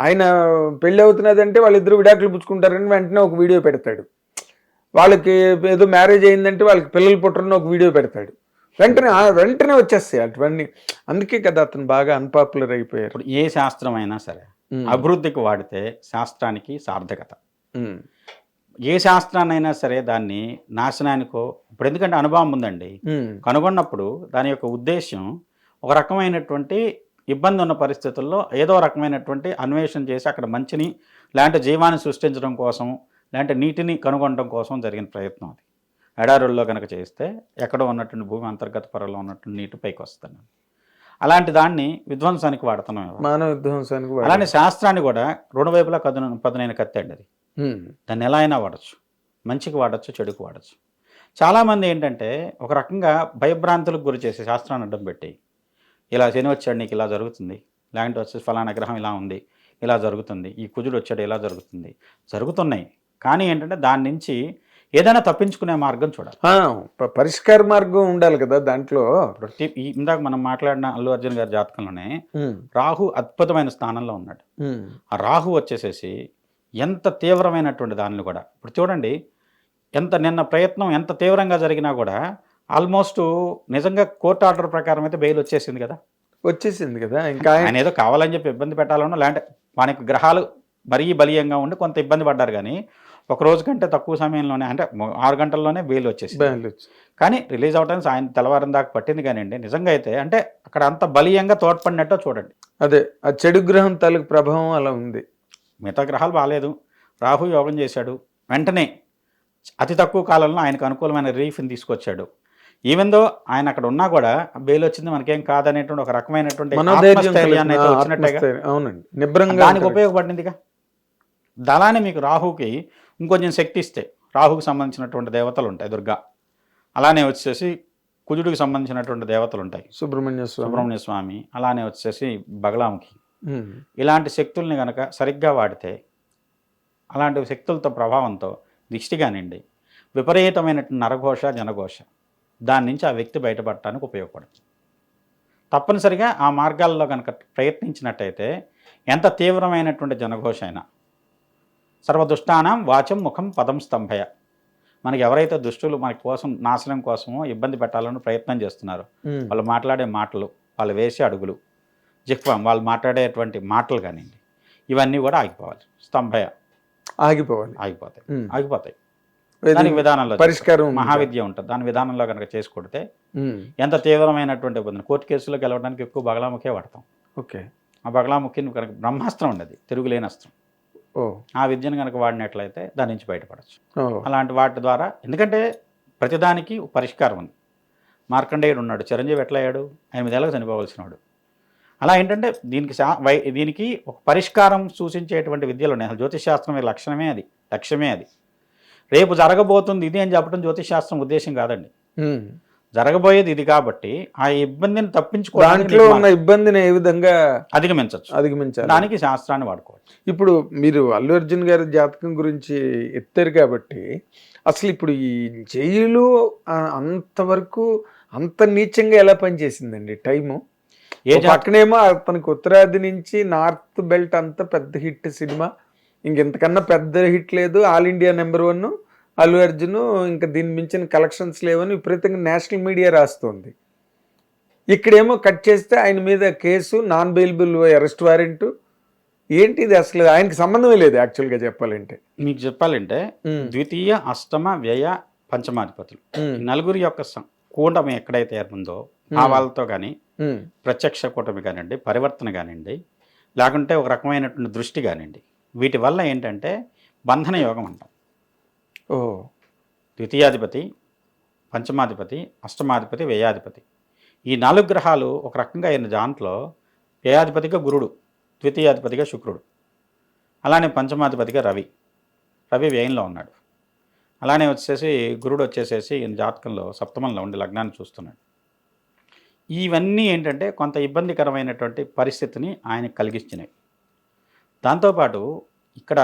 ఆయన పెళ్ళి అవుతున్నదంటే వాళ్ళిద్దరు విడాకులు పుచ్చుకుంటారని వెంటనే ఒక వీడియో పెడతాడు. వాళ్ళకి ఏదో మ్యారేజ్ అయిందంటే వాళ్ళకి పిల్లలు పుట్టరని ఒక వీడియో పెడతాడు. వెంటనే వచ్చేస్తాయి అటువన్నీ. అందుకే కదా అతను బాగా అన్పాపులర్ అయిపోయారు. ఇప్పుడు ఏ శాస్త్రం అయినా సరే అభివృద్ధికి వాడితే శాస్త్రానికి సార్థకత. ఏ శాస్త్రాన్నైనా సరే దాన్ని నాశనానికో, ఇప్పుడు ఎందుకంటే అనుభవం ఉందండి, కనుగొన్నప్పుడు దాని యొక్క ఉద్దేశం ఒక రకమైనటువంటి ఇబ్బంది ఉన్న పరిస్థితుల్లో ఏదో రకమైనటువంటి అన్వేషణ చేసి అక్కడ మంచిని లేదంటే జీవాన్ని సృష్టించడం కోసం లేదంటే నీటిని కనుగొనడం కోసం జరిగిన ప్రయత్నం అది. ఎడారుల్లో కనుక చేస్తే ఎక్కడో ఉన్నటువంటి భూమి అంతర్గత పొరలో ఉన్నటువంటి నీటి పైకి వస్తాను. అలాంటి దాన్ని విధ్వంసానికి వాడుతున్నాం, మానవ విధ్వంసానికి. అలానే శాస్త్రాన్ని కూడా రెండు వైపులా పదునైన కత్తి అండి అది. దాన్ని ఎలా అయినా వాడచ్చు, మంచికి వాడచ్చు, చెడుకు వాడచ్చు. చాలామంది ఏంటంటే ఒక రకంగా భయభ్రాంతులకు గురి చేసి శాస్త్రాన్ని అడ్డం పెట్టి ఇలా శని వచ్చాడు నీకు ఇలా జరుగుతుంది, లేదంటే వచ్చేసి ఫలానా గ్రహం ఇలా ఉంది ఇలా జరుగుతుంది, ఈ కుజుడు వచ్చాడు ఇలా జరుగుతున్నాయి. కానీ ఏంటంటే దాని నుంచి ఏదైనా తప్పించుకునే మార్గం చూడాలి, పరిష్కార మార్గం ఉండాలి కదా దాంట్లో. ఇందాక మనం మాట్లాడిన అల్లు అర్జున్ గారి జాతకంలోనే రాహు అద్భుతమైన స్థానంలో ఉన్నాడు. ఆ రాహు వచ్చేసేసి ఎంత తీవ్రమైనటువంటి దానిని కూడా ఇప్పుడు చూడండి, నిన్న ప్రయత్నం ఎంత తీవ్రంగా జరిగినా కూడా ఆల్మోస్ట్ నిజంగా కోర్టు ఆర్డర్ ప్రకారం అయితే బెయిల్ వచ్చేసింది కదా. ఇంకా ఆయన ఏదో కావాలని చెప్పి ఇబ్బంది పెట్టాలనో లేదంటే మనకి గ్రహాలు మరీ బలీయంగా ఉండి కొంత ఇబ్బంది పడ్డారు, కానీ ఒక రోజు కంటే తక్కువ సమయంలోనే అంటే 6 గంటల్లోనే బెయిల్ వచ్చేసింది. కానీ రిలీజ్ అవడానికి ఆయన తెల్లవారం దాకా పట్టింది. కానీ అండి నిజంగా అయితే అంటే అక్కడ అంత బలీయంగా తోడ్పడినట్టు చూడండి. అదే ఆ చెడు గ్రహం తాలూకు ప్రభావం అలా ఉంది. మిగతా గ్రహాలు బాగాలేదు, రాహు యోగం చేశాడు, వెంటనే అతి తక్కువ కాలంలో ఆయనకు అనుకూలమైన రిలీఫ్ని తీసుకొచ్చాడు. ఈవెన్ దో ఆయన అక్కడ ఉన్నా కూడా బెయిల్ వచ్చింది మనకేం కాదనేటువంటి ఒక రకమైనటువంటి దానికి ఉపయోగపడిందిగా. అలానే మీకు రాహుకి ఇంకొంచెం శక్తి ఇస్తే రాహుకి సంబంధించినటువంటి దేవతలు ఉంటాయి, దుర్గా. అలానే వచ్చేసి కుజుడికి సంబంధించినటువంటి దేవతలు ఉంటాయి, సుబ్రహ్మణ్య స్వామి. అలానే వచ్చేసి బగలాముఖి. ఇలాంటి శక్తుల్ని కనుక సరిగ్గా వాడితే, అలాంటి శక్తులతో ప్రభావంతో దిష్టి కానివ్వండి, విపరీతమైనటువంటి నరఘోష జనఘోష దాని నుంచి ఆ వ్యక్తి బయటపడటానికి ఉపయోగపడుతుంది. తప్పనిసరిగా ఆ మార్గాల్లో కనుక ప్రయత్నించినట్టయితే ఎంత తీవ్రమైనటువంటి జనఘోష అయినా, సర్వదుష్టానం వాచం ముఖం పదం స్తంభయ, మనకి ఎవరైతే దుష్టులు మన కోసం నాశనం కోసమో ఇబ్బంది పెట్టాలని ప్రయత్నం చేస్తున్నారో వాళ్ళు మాట్లాడే మాటలు, వాళ్ళు వేసే అడుగులు, జిహ్వం, వాళ్ళు మాట్లాడేటువంటి మాటలు కానివ్వండి, ఇవన్నీ కూడా ఆగిపోవాలి. స్తంభయ ఆగిపోతాయి. దానికి విధానంలో పరిష్కారం మహావిద్య ఉంటుంది. దాని విధానంలో కనుక చేసి కొడితే ఎంత తీవ్రమైనటువంటి ఇబ్బంది. కోర్టు కేసులోకి వెళ్ళడానికి ఎక్కువ బగలాముఖే వాడతాం. ఆ బగలాముఖిని కనుక బ్రహ్మాస్త్రం ఉండదు, తిరుగులేని అస్త్రం. ఆ విద్యను కనుక వాడినట్లయితే దాని నుంచి బయటపడచ్చు. అలాంటి వాటి ద్వారా, ఎందుకంటే ప్రతిదానికి పరిష్కారం ఉంది. మార్కండేయుడు ఉన్నాడు, చిరంజీవి ఎట్లా అయ్యాడు? 8 ఏళ్ళకు చనిపోవలసిన వాడు. అలా ఏంటంటే దీనికి ఒక పరిష్కారం సూచించేటువంటి విద్యలు ఉన్నాయి. జ్యోతిష్ శాస్త్రం లక్ష్యమే అది. రేపు జరగబోతుంది ఇది అని చెప్పడం జ్యోతిష్ శాస్త్రం ఉద్దేశం కాదండి. జరగబోయేది ఇది కాబట్టి ఆ ఇబ్బందిని తప్పించుకోవడానికి ఇబ్బందిని ఏ విధంగా అధిగమించాలి, దానికి శాస్త్రాన్ని వాడుకోవచ్చు. ఇప్పుడు మీరు అల్లు అర్జున్ గారి జాతకం గురించి ఎత్తారు కాబట్టి అసలు ఇప్పుడు ఈ జైలు అంతవరకు అంత నీచంగా ఎలా పనిచేసిందండి టైము? పక్కనేమో అతనికి ఉత్తరాది నుంచి నార్త్ బెల్ట్ అంతా పెద్ద హిట్ సినిమా, ఇంకెంతకన్నా పెద్ద హిట్ లేదు. All India number 1 Allu Arjun, ఇంకా దీన్ని మించిన కలెక్షన్స్ లేవని విపరీతంగా నేషనల్ మీడియా రాస్తుంది. ఇక్కడేమో కట్ చేస్తే ఆయన మీద case, non bailable arrest warrant. ఏంటి ఇది? అసలు ఆయనకి సంబంధమే లేదు యాక్చువల్గా చెప్పాలంటే. మీకు చెప్పాలంటే ద్వితీయ, అష్టమ, వ్యయ, పంచమాధిపతులు నలుగురి యొక్క కూటమి ఎక్కడైతే ఏర్పడిందో ఆ వాళ్ళతో కానీ ప్రత్యక్ష కూటమి కానివ్వండి, పరివర్తన కానివ్వండి, లేకుంటే ఒక రకమైనటువంటి దృష్టి కానివ్వండి, వీటి వల్ల ఏంటంటే బంధన యోగం అంటాం. ద్వితీయాధిపతి, పంచమాధిపతి, అష్టమాధిపతి, వ్యయాధిపతి, ఈ 4 గ్రహాలు ఒక రకంగా అయిన దాంట్లో వ్యయాధిపతిగా గురుడు, ద్వితీయాధిపతిగా శుక్రుడు, అలానే పంచమాధిపతిగా రవి వ్యయంలో ఉన్నాడు. అలానే వచ్చేసి గురుడు వచ్చేసేసి ఈయన జాతకంలో సప్తమంలో ఉండి లగ్నాన్ని చూస్తున్నాడు. ఇవన్నీ ఏంటంటే కొంత ఇబ్బందికరమైనటువంటి పరిస్థితిని ఆయనకు కలిగించినాయి. దాంతోపాటు ఇక్కడ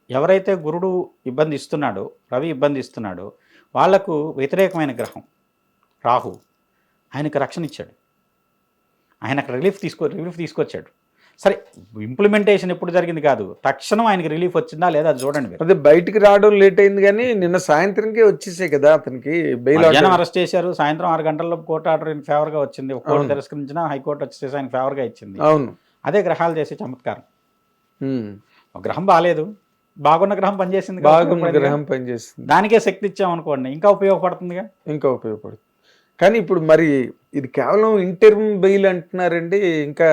ఎవరైతే గురుడు ఇబ్బంది ఇస్తున్నాడో, రవి ఇబ్బంది ఇస్తున్నాడో వాళ్లకు వ్యతిరేకమైన గ్రహం రాహు ఆయనకు రక్షణ ఇచ్చాడు. ఆయన అక్కడ రిలీఫ్ తీసుకొచ్చాడు. సరే ఇంప్లిమెంటేషన్ ఎప్పుడు జరిగింది కాదు, తక్షణం ఆయనకి రిలీఫ్ వచ్చిందా లేదా అది చూడండి మీరు. అదే బయటికి రావడం లేట్ అయింది కానీ నిన్న సాయంత్రంకే వచ్చేసాయి కదా అతనికి బెయిల్. మధ్యాహ్నం అరెస్ట్ చేశారు, సాయంత్రం 6 గంటల్లో కోర్టు ఆర్డర్ ఫేవర్ గా వచ్చింది. కోర్టు తిరస్కరించినా హైకోర్టు వచ్చేసి ఆయన ఫేవర్ గా ఇచ్చింది. అవును, అదే గ్రహాలు చేసే చమత్కారం. ఒక గ్రహం బాగాలేదు, బాగున్న గ్రహం పనిచేసింది, బాగున్న గ్రహం పనిచేస్తుంది, దానికే శక్తి ఇచ్చామనుకోండి ఇంకా ఉపయోగపడుతుందిగా. ఇంకా ఉపయోగపడుతుంది. కానీ ఇప్పుడు మరి ఇది కేవలం ఇంటర్మ్ బెయిల్ అంటున్నారండి, ఇంకా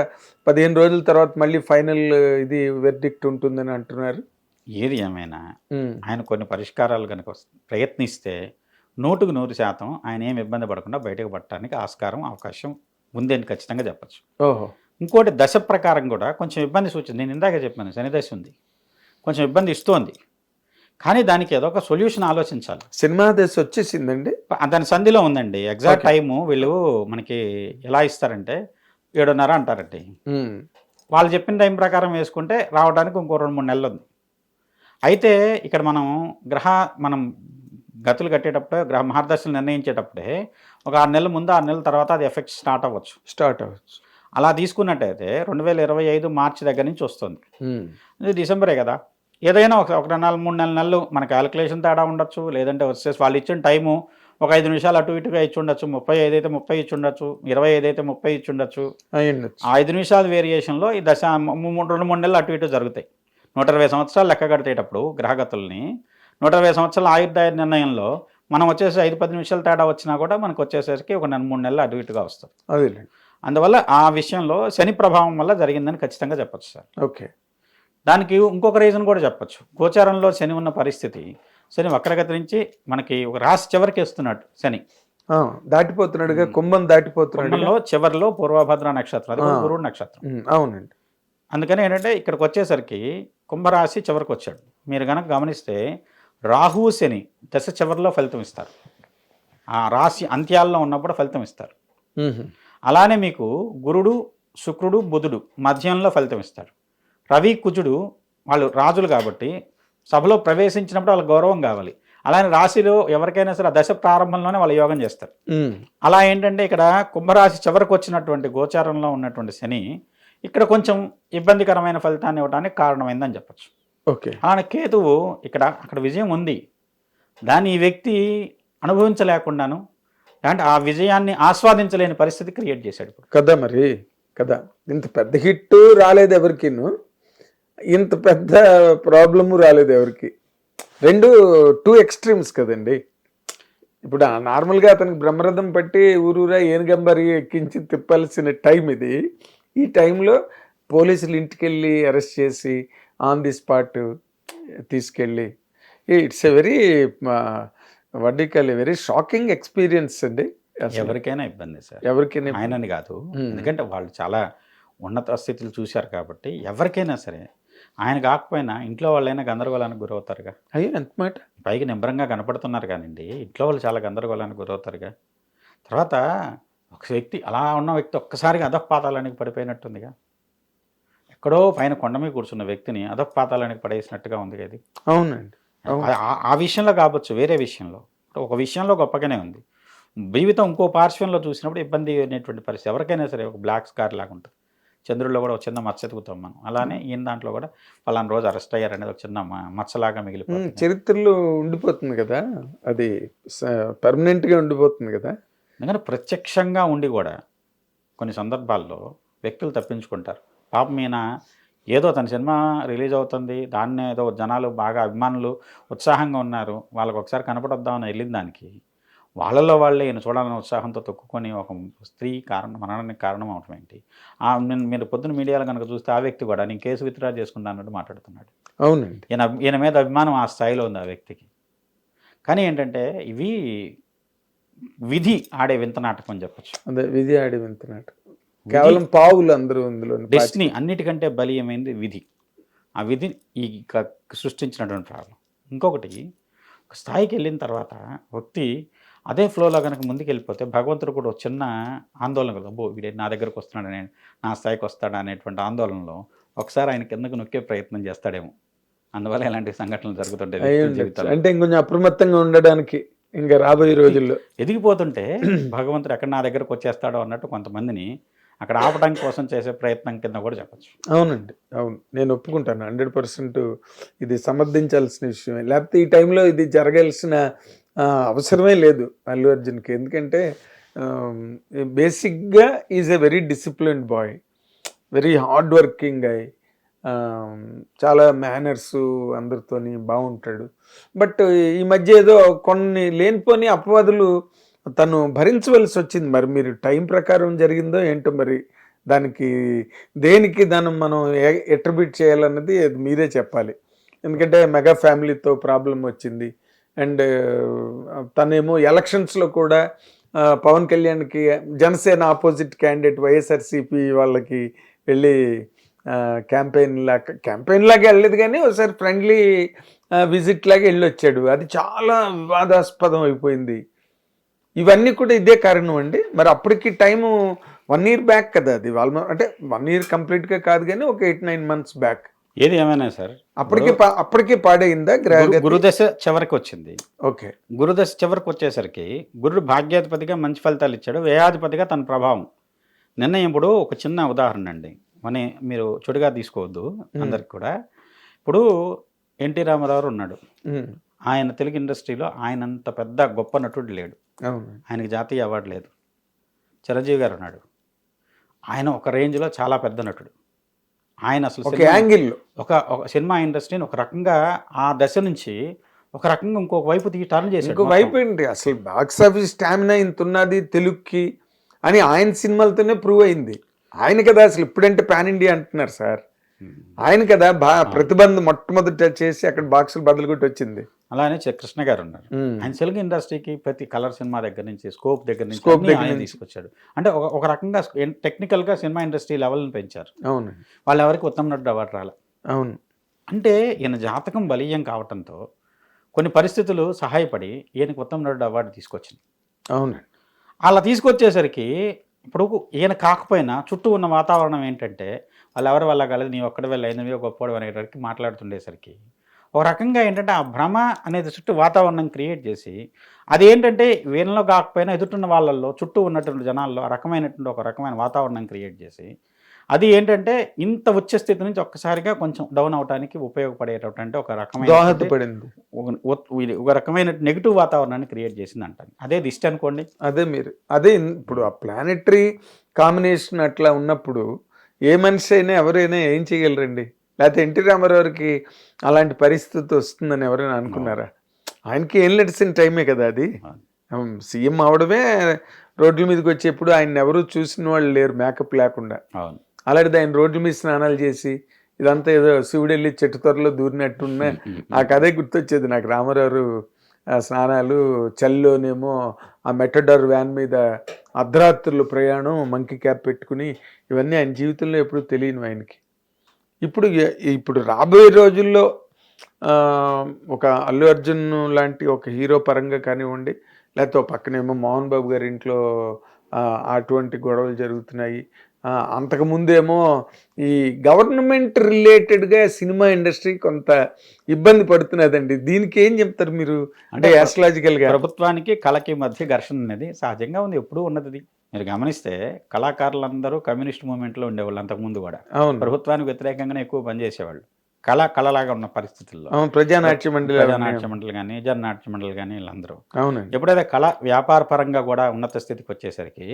15 రోజుల తర్వాత మళ్ళీ ఫైనల్ ఇది వెర్డిక్ట్ ఉంటుందని అంటున్నారు. ఏది ఏమైనా ఆయన కొన్ని పరిష్కారాలు కనుక ప్రయత్నిస్తే 100% ఆయన ఏమి ఇబ్బంది పడకుండా బయటకు పడటానికి ఆస్కారం అవకాశం ఉందని ఖచ్చితంగా చెప్పచ్చు. ఓహో, ఇంకోటి దశ ప్రకారం కూడా కొంచెం ఇబ్బంది సూచింది. నేను ఇందాక చెప్పాను శని దశ ఉంది, కొంచెం ఇబ్బంది ఇస్తోంది, కానీ దానికి ఏదో ఒక సొల్యూషన్ ఆలోచించాలి. సినిమా దశ వచ్చేసిందండి, దాని సంధిలో ఉందండి. ఎగ్జాక్ట్ టైము వీళ్ళు మనకి ఎలా ఇస్తారంటే 7:30 అంటారండి. వాళ్ళు చెప్పిన టైం ప్రకారం వేసుకుంటే రావడానికి ఇంకో 2-3 నెలలు ఉంది. అయితే ఇక్కడ మనం గతులు కట్టేటప్పుడే గ్రహ మహర్దశలు నిర్ణయించేటప్పుడే ఒక 6 నెలల ముందు 6 నెలల తర్వాత అది ఎఫెక్ట్ స్టార్ట్ అవ్వచ్చు. అలా తీసుకున్నట్టయితే 2025 మార్చి దగ్గర నుంచి వస్తుంది. ఇది డిసెంబరే కదా, ఏదైనా ఒక 3 నెలలు మన క్యాలిక్యులేషన్ తేడా ఉండొచ్చు, లేదంటే వచ్చేసి వాళ్ళు ఇచ్చిన టైము ఒక 5 నిమిషాలు అటు ఇటుగా ఇచ్చి ఉండొచ్చు. 35 అయితే 30 ఇచ్చి ఉండొచ్చు, 25 అయితే 30 ఇచ్చి ఉండొచ్చు. ఆ 5 నిమిషాల వేరియేషన్లో ఈ దశ 2-3 నెలలు అటు ఇటు జరుగుతాయి. 120 సంవత్సరాలు లెక్క కడితేటప్పుడు గ్రహగతుల్ని 120 సంవత్సరాల ఆయుర్దాయ నిర్ణయంలో మనం వచ్చేసి 5-10 నిమిషాలు తేడా వచ్చినా కూడా మనకు వచ్చేసరికి ఒక 3 నెలలు అటు ఇటుగా వస్తుంది. అందువల్ల ఆ విషయంలో శని ప్రభావం వల్ల జరిగిందని ఖచ్చితంగా చెప్పచ్చు సార్. ఓకే, దానికి ఇంకొక రీజన్ కూడా చెప్పచ్చు. గోచారంలో శని ఉన్న పరిస్థితి, శని వక్రగతి నుంచి మనకి ఒక రాశి చివరికి వేస్తున్నాడు. శని దాటిపోతున్నాడుగా, కుంభం దాటిపోతున్నాడు. చివరిలో పూర్వభద్ర నక్షత్రం, అది కూడా గురువు నక్షత్రం. అవునండి. అందుకని ఏంటంటే ఇక్కడికి వచ్చేసరికి కుంభరాశి చివరికి వచ్చాడు. మీరు కనుక గమనిస్తే రాహువు శని దశ చివరిలో ఫలితం ఇస్తారు, ఆ రాశి అంత్యాల్లో ఉన్నప్పుడు ఫలితం ఇస్తారు. అలానే మీకు గురుడు, శుక్రుడు, బుధుడు మధ్యంలో ఫలితం ఇస్తారు. రవి, కుజుడు వాళ్ళు రాజులు కాబట్టి సభలో ప్రవేశించినప్పుడు వాళ్ళకి గౌరవం కావాలి. అలానే రాశిలో ఎవరికైనా సరే ఆ దశ ప్రారంభంలోనే వాళ్ళు యోగం చేస్తారు. అలా ఏంటంటే ఇక్కడ కుంభరాశి చివరికి వచ్చినటువంటి గోచారంలో ఉన్నటువంటి శని ఇక్కడ కొంచెం ఇబ్బందికరమైన ఫలితాన్ని ఇవ్వడానికి కారణమైందని చెప్పచ్చు. ఓకే, అలానే కేతువు అక్కడ విజయం ఉంది, దాన్ని ఈ వ్యక్తి అనుభవించలేకుండాను అంటే ఆ విజయాన్ని ఆస్వాదించలేని పరిస్థితి క్రియేట్ చేశాడు కదా. మరి కదా, ఇంత పెద్ద హిట్ రాలేదు ఎవరికి, ఇంత పెద్ద ప్రాబ్లము రాలేదు ఎవరికి. 2 ఎక్స్ట్రీమ్స్ కదండి. ఇప్పుడు నార్మల్గా అతనికి బ్రహ్మరథం పట్టి ఊరూరా ఏనుగంబరి ఎక్కించి తిప్పాల్సిన టైం ఇది. ఈ టైంలో పోలీసులు ఇంటికి వెళ్ళి అరెస్ట్ చేసి ఆన్ ది స్పాట్ తీసుకెళ్ళి, it's a very very shocking experience అండి. ఎవరికైనా ఇబ్బంది సార్, ఎవరికైనా, ఆయనని కాదు, ఎందుకంటే వాళ్ళు చాలా ఉన్నత స్థితులు చూశారు కాబట్టి ఎవరికైనా సరే, ఆయన కాకపోయినా ఇంట్లో వాళ్ళైనా గందరగోళానికి గురవుతారుగా. అయ్యో ఎంత మాట, పైకి నింబరంగా కనపడుతున్నారు కానివ్వండి, ఇంట్లో వాళ్ళు చాలా గందరగోళానికి గురవుతారుగా. తర్వాత ఒక వ్యక్తి అలా ఉన్న వ్యక్తి ఒక్కసారిగా అధఃపాతాలానికి పడిపోయినట్టుందిగా. ఎక్కడో పైన కొండ మీద కూర్చున్న వ్యక్తిని అధఃపాతాలానికి పడేసినట్టుగా ఉంది ఇది. అవునండి. ఆ విషయంలో కావచ్చు, వేరే విషయంలో ఒక విషయంలో గొప్పగానే ఉంది. జీవితం ఇంకో పార్శ్వంలో చూసినప్పుడు ఇబ్బంది అనేటువంటి పరిస్థితి ఎవరికైనా సరే ఒక బ్లాక్ స్కార్ లాగా ఉంటుంది. చంద్రుల్లో కూడా ఒక చిన్న మచ్చ ఎదుగుతాం మనం, అలానే ఈయన దాంట్లో కూడా పలానా రోజు అరెస్ట్ అయ్యారనేది ఒక చిన్న మచ్చలాగా మిగిలిపోతుంది, చరిత్రలో ఉండిపోతుంది కదా, అది పర్మనెంట్గా ఉండిపోతుంది కదా. ఎందుకంటే ప్రత్యక్షంగా ఉండి కూడా కొన్ని సందర్భాల్లో వ్యక్తులు తప్పించుకుంటారు. పాపం ఈయన ఏదో తన సినిమా రిలీజ్ అవుతుంది, దాన్ని ఏదో జనాలు బాగా అభిమానులు ఉత్సాహంగా ఉన్నారు, వాళ్ళకి ఒకసారి కనపడొద్దామని వెళ్ళిన దానికి వాళ్ళల్లో వాళ్ళే ఈయన చూడాలని ఉత్సాహంతో తొక్కుకొని ఒక స్త్రీ మరణానికి కారణం అవటం ఏంటి. మీరు పొద్దున్న మీడియాలో కనుక చూస్తే ఆ వ్యక్తి కూడా నేను కేసు విత్డ్రా చేసుకుంటా అన్నట్టు మాట్లాడుతున్నాడు. అవునండి, ఈయన మీద అభిమానం ఆ స్థాయిలో ఉంది ఆ వ్యక్తికి. కానీ ఏంటంటే ఇవి విధి ఆడే వింత నాటకం అని చెప్పచ్చు. అదే విధి ఆడే వింత నాటకం, కేవలం పావులు అందరూ అందులో. డెస్టినీ అన్నిటికంటే బలీయమైంది విధి. ఆ విధి ఈ సృష్టించినటువంటి ప్రాబ్లం. ఇంకొకటి, ఒక స్థాయికి వెళ్ళిన తర్వాత వ్యక్తి అదే ఫ్లోలో కనుక ముందుకు వెళ్ళిపోతే భగవంతుడు కూడా ఒక చిన్న ఆందోళన కదా, వీడే నా దగ్గరకు వస్తున్నాడు, నేను నా స్థాయికి వస్తాడా అనేటువంటి ఆందోళనలో ఒకసారి ఆయన కిందకు నొక్కే ప్రయత్నం చేస్తాడేమో. అందువల్ల ఇలాంటి సంఘటనలు జరుగుతుంటాయి జీవితాలు. అంటే ఇంకొంచెం అప్రమత్తంగా ఉండడానికి ఇంకా రాబోయే రోజుల్లో ఎదిగిపోతుంటే భగవంతుడు ఎక్కడ నా దగ్గరకు వచ్చేస్తాడో అన్నట్టు కొంతమందిని అక్కడ ఆపడానికి కోసం చేసే ప్రయత్నం కింద కూడా చెప్పచ్చు. అవునండి, అవును, నేను ఒప్పుకుంటాను 100%. ఇది సమర్థించాల్సిన విషయమే, లేకపోతే ఈ టైంలో ఇది జరగాల్సిన అవసరమే లేదు అల్లు అర్జున్కి. ఎందుకంటే బేసిక్గా is a very disciplined boy, very hard working guy, చాలా మేనర్స్ అందరితోని బాగుంటాడు. బట్ ఈ మధ్య ఏదో కొన్ని లేనిపోని అపవాదులు తను భరించవలసి వచ్చింది. మరి మీరు టైం ప్రకారం జరిగిందో ఏంటో, మరి దానికి దేనికి దాన్ని మనం ఎట్రిబ్యూట్ చేయాలన్నది మీరే చెప్పాలి. ఎందుకంటే మెగా ఫ్యామిలీతో ప్రాబ్లం వచ్చింది. అండ్ తనేమో ఎలక్షన్స్లో కూడా పవన్ కళ్యాణ్కి జనసేన ఆపోజిట్ క్యాండిడేట్ వైఎస్ఆర్సీపీ వాళ్ళకి వెళ్ళి క్యాంపెయిన్ లాగా వెళ్ళలేదు, కానీ ఒకసారి ఫ్రెండ్లీ విజిట్ లాగా వెళ్ళి వచ్చాడు. అది చాలా వివాదాస్పదం అయిపోయింది. ఇవన్నీ కూడా ఇదే కారణం అండి. మరి అప్పటికి టైము 1 year బ్యాక్ కదా, అది వాళ్ళు అంటే 1 year కంప్లీట్గా కాదు కానీ ఒక 8-9 months బ్యాక్. ఏది ఏమైనా సార్ అప్పటికే పాడైందా గురుదశ చివరికి వచ్చింది. ఓకే, గురుదశ చివరికి వచ్చేసరికి గురుడు భాగ్యాధిపతిగా మంచి ఫలితాలు ఇచ్చాడు, వ్యయాధిపతిగా తన ప్రభావం. నిన్న ఇప్పుడు ఒక చిన్న ఉదాహరణ అండి, మీరు చెడుగా తీసుకోవద్దు అందరికి కూడా. ఇప్పుడు ఎన్టీ రామారావు ఉన్నాడు, ఆయన తెలుగు ఇండస్ట్రీలో ఆయనంత పెద్ద గొప్ప నటుడు లేడు, ఆయనకి జాతీయ అవార్డు లేదు. చిరంజీవి గారు ఉన్నాడు, ఆయన ఒక రేంజ్లో చాలా పెద్ద నటుడు. ఆయన అసలు ఒక సినిమా ఇండస్ట్రీని ఒక రకంగా ఆ దశ నుంచి ఒక రకంగా ఇంకొక వైపు టర్న్ చేశాడు. ఇంకొక వైపు ఏంటి, అసలు బాక్స్ ఆఫీస్ స్టామినా ఇంత ఉన్నది తెలుగుకి అని ఆయన సినిమాలతోనే ప్రూవ్ అయింది. ఆయన కదా అసలు ఇప్పుడంటే పాన్ ఇండియా అంటున్నారు సార్, ఆయన కదా ప్రతిబంధ్ మొట్టమొదట చేసి అక్కడ బాక్సులు బదులు కొట్టి వచ్చింది. అలానే కృష్ణ గారు ఉన్నారు, ఆయన తెలుగు ఇండస్ట్రీకి ప్రతి కలర్ సినిమా దగ్గర నుంచి స్కోప్ దగ్గర నుంచి తీసుకొచ్చాడు. అంటే ఒక రకంగా టెక్నికల్గా సినిమా ఇండస్ట్రీ లెవెల్ని పెంచారు. అవును, వాళ్ళు ఎవరికి ఉత్తమ నటుడు అవార్డు రాలే. అవును, అంటే ఈయన జాతకం బలీయం కావటంతో కొన్ని పరిస్థితులు సహాయపడి ఈయనకి ఉత్తమ నటుడు అవార్డు తీసుకొచ్చింది. అవును, అలా తీసుకొచ్చేసరికి ఇప్పుడు ఈయన కాకపోయినా చుట్టూ ఉన్న వాతావరణం ఏంటంటే వాళ్ళు ఎవరు వల్ల కాలేదు, నీ ఒక్కడి వల్ల అయినవి గొప్పవాడు అనేటరికి మాట్లాడుతుండేసరికి ఒక రకంగా ఏంటంటే ఆ భ్రమ అనేది చుట్టూ వాతావరణం క్రియేట్ చేసి అది ఏంటంటే వీళ్ళలో కాకపోయినా ఎదుటిన్న వాళ్ళల్లో చుట్టూ ఉన్నటువంటి జనాల్లో ఆ రకమైనటువంటి ఒక రకమైన వాతావరణం క్రియేట్ చేసి అది ఏంటంటే ఇంత వచ్చే స్థితి నుంచి ఒక్కసారిగా కొంచెం డౌన్ అవడానికి ఉపయోగపడేటటువంటి ఒక రకమైన ఒక రకమైన నెగిటివ్ వాతావరణాన్ని క్రియేట్ చేసింది అంటాను. అదే దిష్టి అనుకోండి. అదే ఇప్పుడు ఆ ప్లానెటరీ కాంబినేషన్ అట్లా ఉన్నప్పుడు ఏ మనిషి అయినా ఎవరైనా ఏం చేయగలరండి? లేకపోతే ఎన్టీ రామారావుకి అలాంటి పరిస్థితి వస్తుందని ఎవరైనా అనుకున్నారా? ఆయనకి ఏం నడిచిన టైమే కదా అది. సీఎం అవడమే రోడ్ల మీదకి వచ్చేప్పుడు ఆయన ఎవరు చూసిన వాళ్ళు లేరు మేకప్ లేకుండా. అలాంటిది ఆయన రోడ్ల మీద స్నానాలు చేసి ఇదంతా ఏదో శివుడు వెళ్ళి చెట్టు త్వరలో దూరినట్టున్న ఆ కథే గుర్తొచ్చేది నాకు. రామారావు స్నానాలు, చలిలోనేమో ఆ మెటడార్ వ్యాన్ మీద అర్ధరాత్రులు ప్రయాణం, మంకీ క్యాప్ పెట్టుకుని, ఇవన్నీ ఆయన జీవితంలో ఎప్పుడు తెలియను ఆయనకి. ఇప్పుడు రాబోయే రోజుల్లో ఒక అల్లు అర్జున్ లాంటి ఒక హీరో పరంగా కానివ్వండి, లేకపోతే పక్కనేమో మోహన్ బాబు గారి ఇంట్లో అటువంటి గొడవలు జరుగుతున్నాయి. అంతకుముందేమో ఈ గవర్నమెంట్ రిలేటెడ్గా సినిమా ఇండస్ట్రీ కొంత ఇబ్బంది పడుతున్నదండి. దీనికి ఏం చెప్తారు మీరు? అంటే యాస్ట్రాలజికల్గా ప్రభుత్వానికి కళకి మధ్య ఘర్షణ అనేది సహజంగా ఉంది, ఎప్పుడూ ఉన్నది. మీరు గమనిస్తే కళాకారులందరూ కమ్యూనిస్ట్ మూవ్మెంట్లో ఉండేవాళ్ళు అంతకుముందు కూడా. ప్రభుత్వానికి వ్యతిరేకంగానే ఎక్కువ పనిచేసేవాళ్ళు. కళలాగా ఉన్న పరిస్థితుల్లో ప్రజానాట్య మండలి కానీ జననాట్య మండలి కానీ వీళ్ళందరూ ఎప్పుడైతే కళ వ్యాపార పరంగా కూడా ఉన్నత స్థితికి వచ్చేసరికి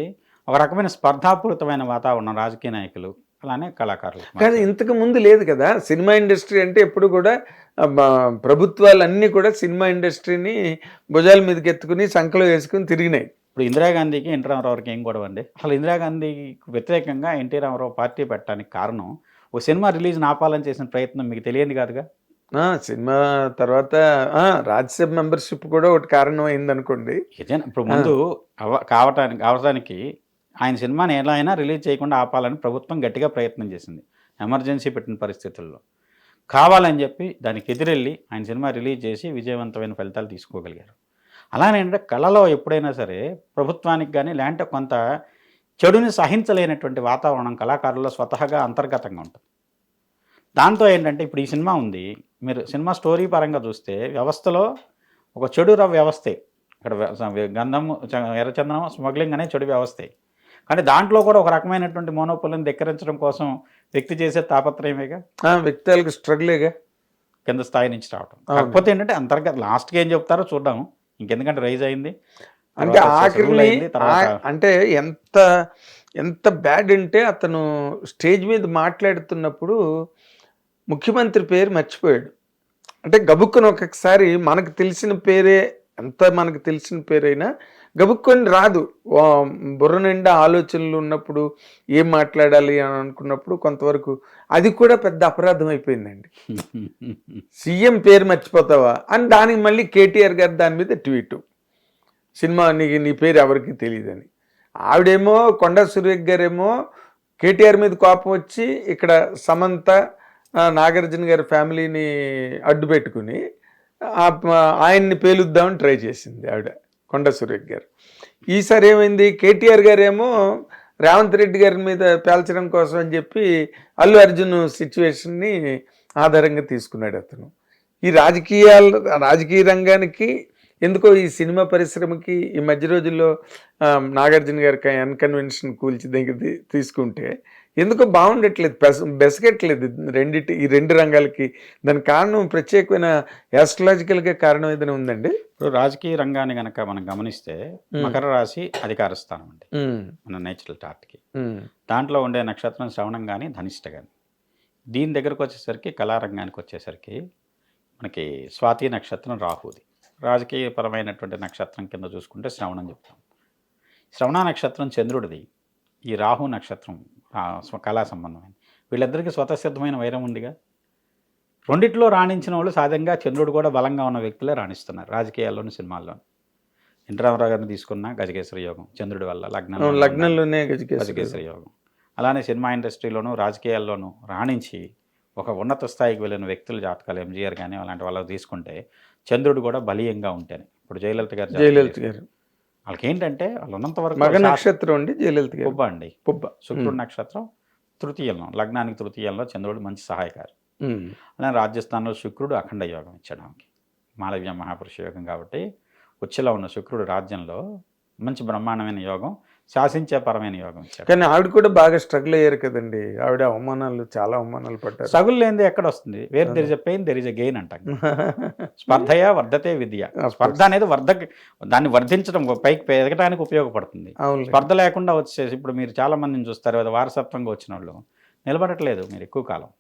ఒక రకమైన స్పర్ధాపూరితమైన వాతావరణం రాజకీయ నాయకులు అలానే కళాకారులు. కానీ ఇంతకు ముందు లేదు కదా. సినిమా ఇండస్ట్రీ అంటే ఎప్పుడు కూడా ప్రభుత్వాలన్నీ కూడా సినిమా ఇండస్ట్రీని భుజాల మీదకి ఎత్తుకుని సంకలో వేసుకుని తిరిగినాయి. ఇప్పుడు ఇందిరాగాంధీకి ఎన్టీ రామారావుకి ఏం గొడవ అండి? అసలు ఇందిరాగాంధీకి వ్యతిరేకంగా ఎన్టీ రామారావు పార్టీ పెట్టడానికి కారణం ఓ సినిమా రిలీజ్ని ఆపాలని చేసిన ప్రయత్నం మీకు తెలియదు కాదుగా. సినిమా తర్వాత రాజ్యసభ మెంబర్షిప్ కూడా ఒకటి కారణం అయింది అనుకోండి. ఇప్పుడు ముందు అవటానికి ఆయన సినిమాని ఎలా అయినా రిలీజ్ చేయకుండా ఆపాలని ప్రభుత్వం గట్టిగా ప్రయత్నం చేసింది ఎమర్జెన్సీ పెట్టిన పరిస్థితుల్లో. కావాలని చెప్పి దానికి ఎదురెళ్ళి ఆయన సినిమా రిలీజ్ చేసి విజయవంతమైన ఫలితాలు తీసుకోగలిగారు. అలానే కళలో ఎప్పుడైనా సరే ప్రభుత్వానికి కానీ లేదంటే కొంత చెడుని సహించలేనటువంటి వాతావరణం కళాకారుల్లో స్వతహాగా అంతర్గతంగా ఉంటుంది. దాంతో ఏంటంటే ఇప్పుడు ఈ సినిమా ఉంది, మీరు సినిమా స్టోరీ పరంగా చూస్తే వ్యవస్థలో ఒక చెడు వ్యవస్థే. ఇక్కడ గంధము ఎర్రచందనం స్మగ్లింగ్ అనే చెడు వ్యవస్థే. కానీ దాంట్లో కూడా ఒక రకమైనటువంటి మోనోపోలిని ధిక్కరించడం కోసం వ్యక్తి చేసే తాపత్రయమేగా, వ్యక్తులకు స్ట్రగులేగా కింద స్థాయి నుంచి రావడం. కాకపోతే ఏంటంటే అంతర్గత లాస్ట్కి ఏం చెప్తారో చూద్దాం, ఇంకెందుకంటే రైజ్ అయింది అంటే ఆఖరిని అంటే ఎంత బ్యాడ్ అంటే అతను స్టేజ్ మీద మాట్లాడుతున్నప్పుడు ముఖ్యమంత్రి పేరు మర్చిపోయాడు. అంటే గబుక్కుని ఒక్కొక్కసారి మనకు తెలిసిన పేరే, ఎంత మనకు తెలిసిన పేరైనా గబుక్కొని రాదు. బుర్ర నిండా ఆలోచనలు ఉన్నప్పుడు ఏం మాట్లాడాలి అని అనుకున్నప్పుడు కొంతవరకు అది కూడా పెద్ద అపరాధం అయిపోయిందండి. సీఎం పేరు మర్చిపోతావా అని దానికి మళ్ళీ కేటీఆర్ గారు దాని మీద ట్వీటు, సినిమా నీ పేరు ఎవరికి తెలియదని. ఆవిడేమో కొండా సురేఖ్ గారేమో కేటీఆర్ మీద కోపం వచ్చి ఇక్కడ సమంత నాగార్జున గారి ఫ్యామిలీని అడ్డు పెట్టుకుని ఆయన్ని పేలుద్దామని ట్రై చేసింది ఆవిడ, కొండా సురేఖ్ గారు. ఈసారి ఏమైంది, కేటీఆర్ గారేమో రేవంత్ రెడ్డి గారి మీద పేల్చడం కోసం అని చెప్పి అల్లు అర్జున్ సిచ్యువేషన్ని ఆధారంగా తీసుకున్నాడు అతను. ఈ రాజకీయ రంగానికి ఎందుకో ఈ సినిమా పరిశ్రమకి ఈ మధ్య రోజుల్లో నాగార్జున గారికి అన్కన్వెన్షన్ కూల్చి దగ్గర తీసుకుంటే ఎందుకో బాగుండట్లేదు, బెసగట్లేదు ఈ రెండు రంగాలకి. దానికి కారణం ప్రత్యేకమైన యాస్ట్రాలజికల్గా కారణం ఏదైనా ఉందండి. ఇప్పుడు రాజకీయ రంగాన్ని కనుక మనం గమనిస్తే మకర రాశి అధికార స్థానం అండి మన నేచురల్ చార్ట్కి. దాంట్లో ఉండే నక్షత్రం శ్రవణం కానీ ధనిష్ట కానీ. దీని దగ్గరకు వచ్చేసరికి కళారంగానికి వచ్చేసరికి మనకి స్వాతి నక్షత్రం రాహుది. రాజకీయపరమైనటువంటి నక్షత్రం కింద చూసుకుంటే శ్రవణం చెప్తాం. శ్రవణ నక్షత్రం చంద్రుడిది, ఈ రాహు నక్షత్రం కళా సంబంధమైన. వీళ్ళిద్దరికీ స్వతసిద్ధమైన వైరం ఉందిగా. రెండిట్లో రాణించిన వాళ్ళు సహజంగా చంద్రుడు కూడా బలంగా ఉన్న వ్యక్తులే రాణిస్తున్నారు రాజకీయాల్లోని సినిమాల్లోని. ఎన్టీ రామారావు గారిని తీసుకున్న గజకేసరి యోగం చంద్రుడి వల్ల లగ్నంలోనే గజకేసరి యోగం. అలానే సినిమా ఇండస్ట్రీలోనూ రాజకీయాల్లోనూ రాణించి ఒక ఉన్నత స్థాయికి వెళ్ళిన వ్యక్తుల జాతకాలు ఎంజీఆర్ కానీ అలాంటి వాళ్ళకి తీసుకుంటే చంద్రుడు కూడా బలీయంగా ఉంటాను. ఇప్పుడు జయలలిత గారు వాళ్ళకి ఏంటంటే వాళ్ళు ఉన్నంత వరకు మగ నక్షత్రం అండి జయలలిత గారు, పుబ్బ అండి, పుబ్బ శుక్రుడు నక్షత్రం తృతీయంలో, లగ్నానికి తృతీయంలో చంద్రుడు మంచి సహాయకారి. అలానే రాజస్థాన్లో శుక్రుడు అఖండ యోగం ఇచ్చాడు ఆమెకి, మాళవ్య మహాపురుష యోగం. కాబట్టి ఉచ్చలో ఉన్న శుక్రుడు రాజ్యంలో మంచి బ్రహ్మాండమైన యోగం, శాసించే పరమైన యోగం ఇచ్చాడు. కానీ ఆవిడ కూడా బాగా స్ట్రగుల్ అయ్యారు కదండి. ఆవిడ చాలా అవమానాలు పడ్డారు. స్ట్రగుల్ లేనిది ఎక్కడ వస్తుంది? Where there is a pain there is a gain అంటాం. స్పర్ధయా వర్ధతే విద్య. స్పర్ధ అనేది దాన్ని వర్ధించడం, పైకి ఎదగడానికి ఉపయోగపడుతుంది. స్పర్ధ లేకుండా వచ్చేసి ఇప్పుడు మీరు చాలా మందిని చూస్తారు కదా, వారసత్వంగా వచ్చిన వాళ్ళు నిలబడట్లేదు మీరు ఎక్కువ కాలం.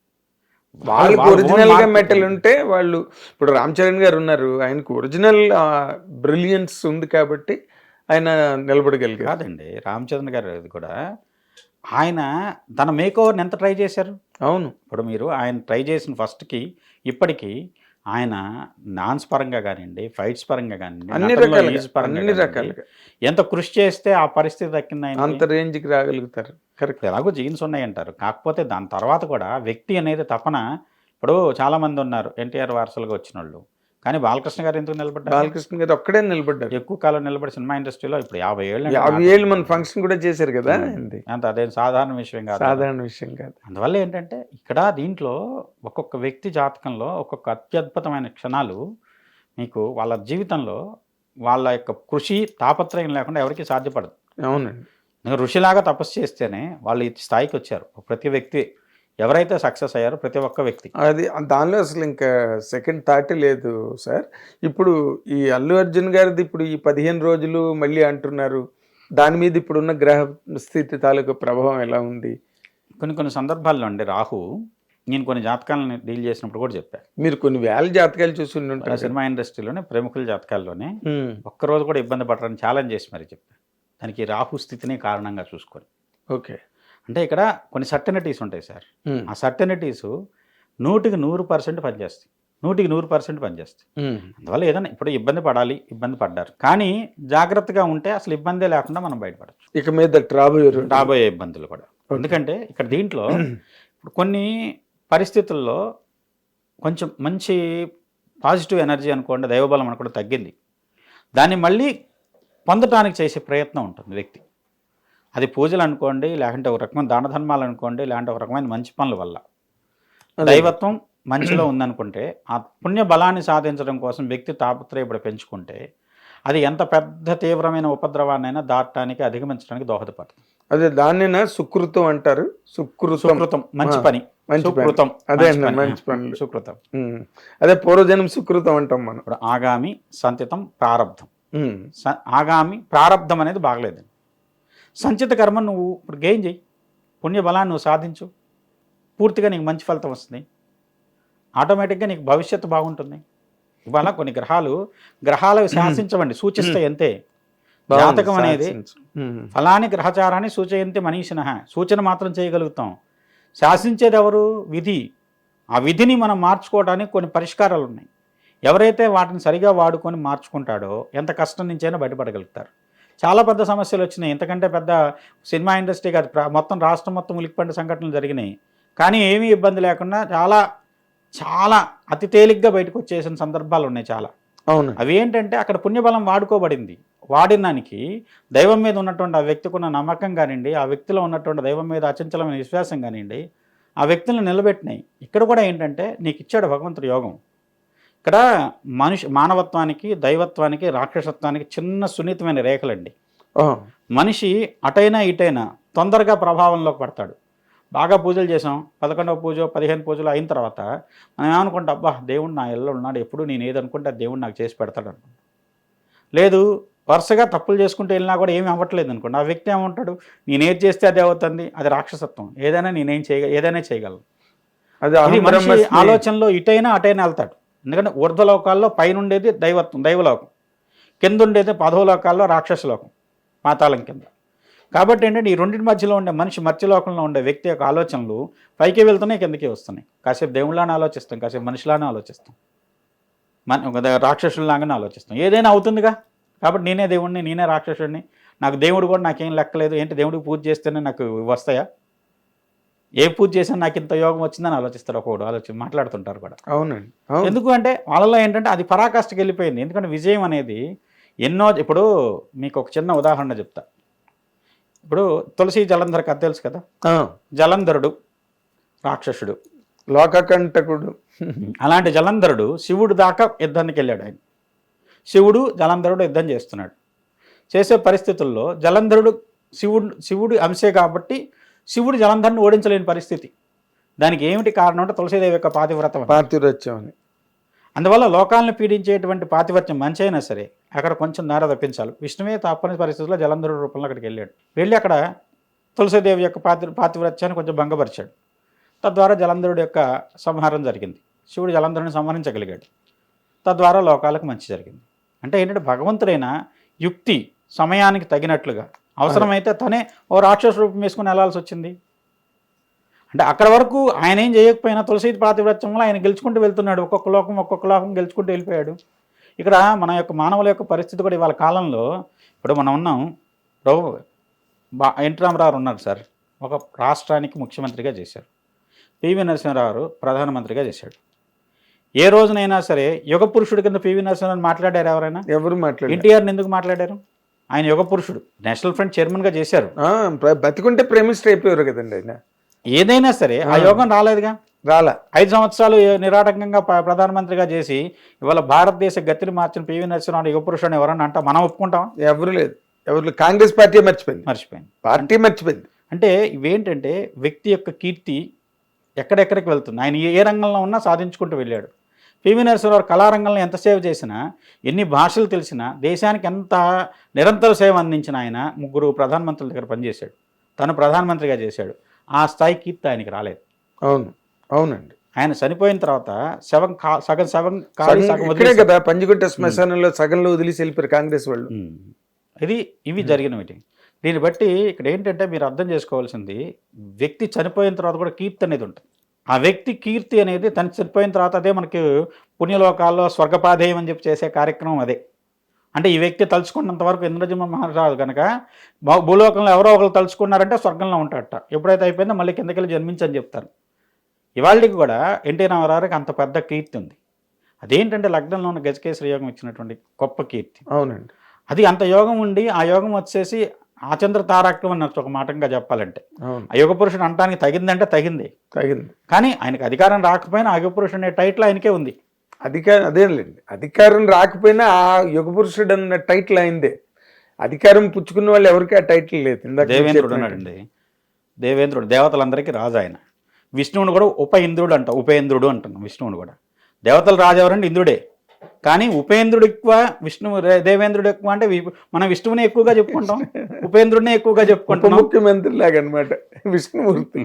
వాళ్ళకి ఒరిజినల్ గా మెటల్ ఉంటే వాళ్ళు, ఇప్పుడు రామ్ చరణ్ గారు ఉన్నారు, ఆయనకు ఒరిజినల్ బ్రిలియన్స్ ఉంది కాబట్టి ఆయన నిలబడగలిగారు. కాదండి, రామచంద్ర గారు కూడా ఆయన తన మేకోవర్ని ఎంత ట్రై చేశారు. అవును, ఇప్పుడు మీరు ఆయన ట్రై చేసిన ఫస్ట్కి ఇప్పటికీ ఆయన డాన్స్ పరంగా కానివ్వండి, ఫైట్స్ పరంగా కానివ్వండి, అన్ని రకాలుగా ఎంత కృషి చేస్తే ఆ పరిస్థితి దక్కింది, ఆయన అంత రేంజ్కి రాగలుగుతారు. కరెక్ట్. ఎలాగో జీన్స్ ఉన్నాయంటారు. కాకపోతే దాని తర్వాత కూడా వ్యక్తి అనేది తపన. ఇప్పుడు చాలామంది ఉన్నారు ఎన్టీఆర్ వారసులుగా వచ్చిన వాళ్ళు, కానీ బాలకృష్ణ గారు ఎందుకు నిలబడ్డారు? బాలకృష్ణ గారు ఒక్కడే నిలబడ్డారు ఎక్కువ కాలం నిలబడి సినిమా ఇండస్ట్రీలో. ఇప్పుడు 50 ఏళ్ళు మన ఫంక్షన్ కూడా చేశారు కదా. అంత అదే సాధారణ విషయం కాదు. అందువల్ల ఏంటంటే ఇక్కడ దీంట్లో ఒక్కొక్క వ్యక్తి జాతకంలో ఒక్కొక్క అత్యద్భుతమైన క్షణాలు మీకు వాళ్ళ జీవితంలో వాళ్ళ యొక్క కృషి తాపత్రయం లేకుండా ఎవరికి సాధ్యపడదు. అవునండి, ఋషిలాగా తపస్సు చేస్తేనే వాళ్ళు ఈ స్థాయికి వచ్చారు. ప్రతి వ్యక్తి ఎవరైతే సక్సెస్ అయ్యారో ప్రతి ఒక్క వ్యక్తి. అది దానిలో అసలు ఇంకా సెకండ్ థాటే లేదు సార్. ఇప్పుడు ఈ అల్లు అర్జున్ గారిది ఇప్పుడు ఈ 15 రోజులు మళ్ళీ అంటున్నారు, దాని మీద ఇప్పుడున్న గ్రహ స్థితి తాలూకు ప్రభావం ఎలా ఉంది? కొన్ని సందర్భాల్లో అండి రాహు, నేను కొన్ని జాతకాలను డీల్ చేసినప్పుడు కూడా చెప్పాను. మీరు కొన్ని వేల జాతకాలు చూసి ఉంటారు సినిమా ఇండస్ట్రీలోనే, ప్రముఖుల జాతకాల్లోనే. ఒక్కరోజు కూడా ఇబ్బంది పడరని ఛాలెంజ్ చేసి మరి చెప్పాను. దానికి రాహు స్థితిని కారణంగా చూసుకొని. ఓకే, అంటే ఇక్కడ కొన్ని సర్టనిటీస్ ఉంటాయి సార్. ఆ సర్టనిటీస్ 100% పనిచేస్తాయి, 100% పనిచేస్తాయి. అందువల్ల ఏదైనా ఇప్పుడు ఇబ్బంది పడ్డారు, కానీ జాగ్రత్తగా ఉంటే అసలు ఇబ్బందే లేకుండా మనం బయటపడచ్చు. ఇక మీద రాబోయే ఇబ్బందులు కూడా. ఎందుకంటే ఇక్కడ దీంట్లో ఇప్పుడు కొన్ని పరిస్థితుల్లో కొంచెం మంచి పాజిటివ్ ఎనర్జీ అనుకోండి, దైవబలం అనుకోండి తగ్గింది. దాన్ని మళ్ళీ పొందటానికి చేసే ప్రయత్నం ఉంటుంది వ్యక్తి. అది పూజలు అనుకోండి, లేకుంటే ఒక రకమైన దాన ధర్మాలు అనుకోండి, లేదంటే ఒక రకమైన మంచి పనుల వల్ల దైవత్వం మంచిలో ఉందనుకుంటే ఆ పుణ్య బలాన్ని సాధించడం కోసం వ్యక్తి తాపత్రయపడి పెంచుకుంటే అది ఎంత పెద్ద తీవ్రమైన ఉపద్రవాన్నైనా దాటడానికి, అధిగమించడానికి దోహదపడుతుంది. అదే దాన్నేనా సుకృతం అంటారు. సుకృతం మంచి పని, మంచి సుకృతం అదే మంచి పని. మంచి పనులు. సుకృతం. అదే పూర్వజన్మ సుకృతం అంటాం మనం. ఇప్పుడు ఆగామి సంచితం ప్రారబ్ధం. ఉమ్. ఆగామి ప్రారబ్ధం అనేది బాగలేదు. సంచిత కర్మ నువ్వు ఇప్పుడు గెయిన్ చెయ్యి, పుణ్యబలాన్ని నువ్వు సాధించు, పూర్తిగా నీకు మంచి ఫలితం వస్తుంది, ఆటోమేటిక్గా నీకు భవిష్యత్తు బాగుంటుంది. ఇవాళ కొన్ని గ్రహాలు శాసించవండి, సూచిస్తాయి అంతే. జాతకం అనేది ఫలాని గ్రహచారాన్ని సూచయంతే మనీషిన, సూచన మాత్రం చేయగలుగుతాం. శాసించేది ఎవరు? విధి. ఆ విధిని మనం మార్చుకోవడానికి కొన్ని పరిష్కారాలు ఉన్నాయి. ఎవరైతే వాటిని సరిగా వాడుకొని మార్చుకుంటాడో ఎంత కష్టం నుంచైనా బయటపడగలుగుతారు. చాలా పెద్ద సమస్యలు వచ్చినాయి, ఇంతకంటే పెద్ద సినిమా ఇండస్ట్రీ కాదు, మొత్తం రాష్ట్రం మొత్తం ఉలిక్కిపడిన సంఘటనలు జరిగినాయి. కానీ ఏమీ ఇబ్బంది లేకుండా చాలా చాలా అతి తేలిగ్గా బయటకు వచ్చేసిన సందర్భాలు ఉన్నాయి చాలా. అవును. అవి ఏంటంటే అక్కడ పుణ్యబలం వాడుకోబడింది. వాడినానికి దైవం మీద ఉన్నటువంటి ఆ వ్యక్తికి ఉన్న నమ్మకం కానివ్వండి, ఆ వ్యక్తిలో ఉన్నటువంటి దైవం మీద అచంచలమైన విశ్వాసం కానివ్వండి, ఆ వ్యక్తులను నిలబెట్టినాయి. ఇక్కడ కూడా ఏంటంటే నీకు ఇచ్చాడు భగవంతుడి యోగం. ఇక్కడ మానవత్వానికి, దైవత్వానికి, రాక్షసత్వానికి చిన్న సున్నితమైన రేఖలండి. మనిషి అటైనా ఇటైనా తొందరగా ప్రభావంలోకి పడతాడు. బాగా పూజలు చేసాం, 11వ పూజ 15 పూజలు అయిన తర్వాత మనం ఏమనుకుంటా, అబ్బా దేవుడు నా ఇళ్ళలో ఉన్నాడు, ఎప్పుడు నేను ఏదనుకుంటే దేవుడు నాకు చేసి పెడతాడు అనుకుంటా. లేదు, వరుసగా తప్పులు చేసుకుంటూ వెళ్ళినా కూడా ఏమీ అవ్వట్లేదు అనుకోండి, ఆ వ్యక్తి ఏమంటాడు, నేనేది చేస్తే అదే అవుతుంది, అది రాక్షసత్వం, ఏదైనా ఏదైనా చేయగలను. అది మనిషి ఆలోచనలో ఇటైనా అటైనా వెళ్తాడు. ఎందుకంటే ఊర్ధ్వలోకాల్లో పైన ఉండేది దైవలోకం, కింద ఉండేది పదవలోకాల్లో రాక్షసలోకం, పాతాళం కింద. కాబట్టి ఏంటంటే ఈ రెండింటి మధ్యలో ఉండే మనిషి మధ్యలోకంలో ఉండే వ్యక్తి యొక్క ఆలోచనలు పైకి వెళ్తున్నాయి, కిందకి వస్తున్నాయి. కాసేపు దేవుళ్ళని ఆలోచిస్తాం, కాసేపు మనిషిలానే ఆలోచిస్తాం, రాక్షసుల్లాగానే ఆలోచిస్తాం. ఏదైనా అవుతుందిగా, కాబట్టి నేనే దేవుడిని, నేనే రాక్షసుడిని, నాకు దేవుడు కూడా నాకేం లెక్కలేదు, ఏంటి దేవుడికి పూజ చేస్తేనే నాకు వస్తాయా, ఏ పూజ చేసినా నాకు ఇంత యోగం వచ్చిందని ఆలోచిస్తారు. ఒకడు మాట్లాడుతుంటారు కూడా. అవునండి. ఎందుకు అంటే వాళ్ళలో ఏంటంటే అది పరాకాష్ఠకి వెళ్ళిపోయింది. ఎందుకంటే విజయం అనేది ఇప్పుడు మీకు ఒక చిన్న ఉదాహరణ చెప్తా. ఇప్పుడు తులసి జలంధర కథ తెలుసు కదా. జలంధరుడు రాక్షసుడు, లోకకంటకుడు. అలాంటి జలంధరుడు శివుడు దాకా యుద్ధానికి వెళ్ళాడు. ఆయన శివుడు జలంధరుడు యుద్ధం చేస్తున్నాడు. చేసే పరిస్థితుల్లో జలంధరుడు శివుడు అంశే కాబట్టి శివుడు జలంధరుని ఓడించలేని పరిస్థితి. దానికి ఏమిటి కారణం అంటే తులసీదేవి యొక్క పాతివ్రత్యం అని. అందువల్ల లోకాలను పీడించేటువంటి పాతివ్రత్యం మంచి అయినా సరే అక్కడ కొంచెం నేర తప్పించాలి. విష్ణువే తప్పని పరిస్థితుల్లో జలంధరుడు రూపంలో అక్కడికి వెళ్ళాడు. వెళ్ళి అక్కడ తులసీదేవి యొక్క పాతివ్రత్యాన్ని కొంచెం భంగపరిచాడు. తద్వారా జలంధరుడు యొక్క సంహారం జరిగింది. శివుడు జలంధరుని సంహరించగలిగాడు. తద్వారా లోకాలకు మంచి జరిగింది. అంటే ఏంటంటే భగవంతుడైన యుక్తి సమయానికి తగినట్లుగా అవసరమైతే తనే ఓ రాక్షస రూపం వేసుకుని వెళ్లాల్సి వచ్చింది. అంటే అక్కడ వరకు ఆయన ఏం చేయకపోయినా తులసి పాతివ్రత్యంలో ఆయన గెలుచుకుంటూ వెళ్తున్నాడు. ఒక్కొక్క లోకం గెలుచుకుంటూ వెళ్ళిపోయాడు. ఇక్కడ మన యొక్క మానవుల యొక్క పరిస్థితి కూడా ఇవాళ కాలంలో ఇప్పుడు మనం ఉన్నాం. ఎన్టీ రామారావు ఉన్నారు సార్, ఒక రాష్ట్రానికి ముఖ్యమంత్రిగా చేశారు. పివి నరసింహారావు ప్రధానమంత్రిగా చేశాడు. ఏ రోజునైనా సరే యుగ పురుషుడి కింద పివి నరసింహారావు మాట్లాడారు ఎవరైనా? ఎవరు మాట్లాడారు? ఎన్టీఆర్ని ఎందుకు మాట్లాడారు? ఆయన యుగ పురుషుడు, నేషనల్ ఫ్రంట్ చైర్మన్గా చేశారు. బతికుంటే ప్రేమిస్ట్ అయిపోయారు కదండి ఆయన. ఏదైనా సరే ఆ యోగం రాలేదుగా. 5 సంవత్సరాలు నిరాటంకంగా ప్రధానమంత్రిగా చేసి ఇవాళ భారతదేశ గతిని మార్చిన పివి నరసింహారావు యుగ పురుషుడు ఎవరన్నా అంటా మనం ఒప్పుకుంటాం? ఎవరు లేదు. కాంగ్రెస్ పార్టీ మర్చిపోయింది. పార్టీ మర్చిపోయింది. అంటే ఇవేంటంటే వ్యక్తి యొక్క కీర్తి ఎక్కడెక్కడికి వెళ్తుంది. ఆయన ఏ రంగంలో ఉన్నా సాధించుకుంటూ వెళ్ళాడు. పివి నరసింహారావు కళారంగంలో ఎంత సేవ చేసినా, ఎన్ని భాషలు తెలిసినా, దేశానికి ఎంత నిరంతర సేవ అందించిన ఆయన 3 ప్రధానమంత్రుల దగ్గర పనిచేశాడు. తను ప్రధానమంత్రిగా చేశాడు. ఆ స్థాయి కీర్తి ఆయనకి రాలేదు. అవునండి. ఆయన చనిపోయిన తర్వాత సగం కదా పంజగుట్ట శ్మశానంలో సగంలో వదిలేసి వెళ్ళిపోయారు కాంగ్రెస్ వాళ్ళు. ఇవి జరిగిన మీటింగ్. దీన్ని బట్టి ఇక్కడ ఏంటంటే మీరు అర్థం చేసుకోవాల్సింది, వ్యక్తి చనిపోయిన తర్వాత కూడా కీర్తి అనేది ఉంటుంది. ఆ వ్యక్తి కీర్తి అనేది తను చనిపోయిన తర్వాత అదే మనకి పుణ్యలోకాల్లో స్వర్గపాధేయం అని చెప్పి చేసే కార్యక్రమం అదే. అంటే ఈ వ్యక్తి తలుచుకున్నంత వరకు ఇంద్రజిమ్మ మహారాజు కనుక భూలోకంలో ఎవరో ఒకరు తలుచుకున్నారంటే స్వర్గంలో ఉంటాడట. ఎప్పుడైతే అయిపోయిందో మళ్ళీ కిందకెళ్ళి జన్మించని చెప్తారు. ఇవాళకి కూడా ఎన్టీ రామారావుకి అంత పెద్ద కీర్తి ఉంది. అదేంటంటే లగ్నంలో ఉన్న గజకేశ్వర యోగం ఇచ్చినటువంటి గొప్ప కీర్తి. అవునండి. అది అంత యోగం ఉండి ఆ యోగం వచ్చేసి ఆచంద్ర తారాక్యం అన్నట్టు ఒక మాటంగా చెప్పాలంటే ఆ యుగ పురుషుడు అంటానికి తగిందంటే తగింది. కానీ ఆయనకు అధికారం రాకపోయినా ఆ యుగ పురుషుడు అనే టైటిల్ ఆయనకే ఉంది. అదేంలేండి, అధికారం రాకపోయినా ఆ యుగ పురుషుడు అన్న టైటిల్ అయిందే. అధికారం పుచ్చుకున్న వాళ్ళు ఎవరికి ఆ టైటిల్ లేదు. ఇందాక మీరు దేవేంద్రుడు చెప్పినట్టు. ఉన్నాడండి. దేవేంద్రుడు దేవతలందరికీ రాజు ఆయన. విష్ణువుని కూడా ఉపేంద్రుడు అంటున్నాం. విష్ణువుని కూడా దేవతల రాజు ఎవరంటే ఇంద్రుడే. కానీ ఉపేంద్రుడు ఎక్కువ, దేవేంద్రుడు ఎక్కువ అంటే మనం విష్ణువునే ఎక్కువగా చెప్పుకుంటాం, ఉపేంద్రుడినే ఎక్కువగా చెప్పుకుంటాం. ముఖ్యమంత్రి లాగా అనమాట విష్ణుమూర్తి.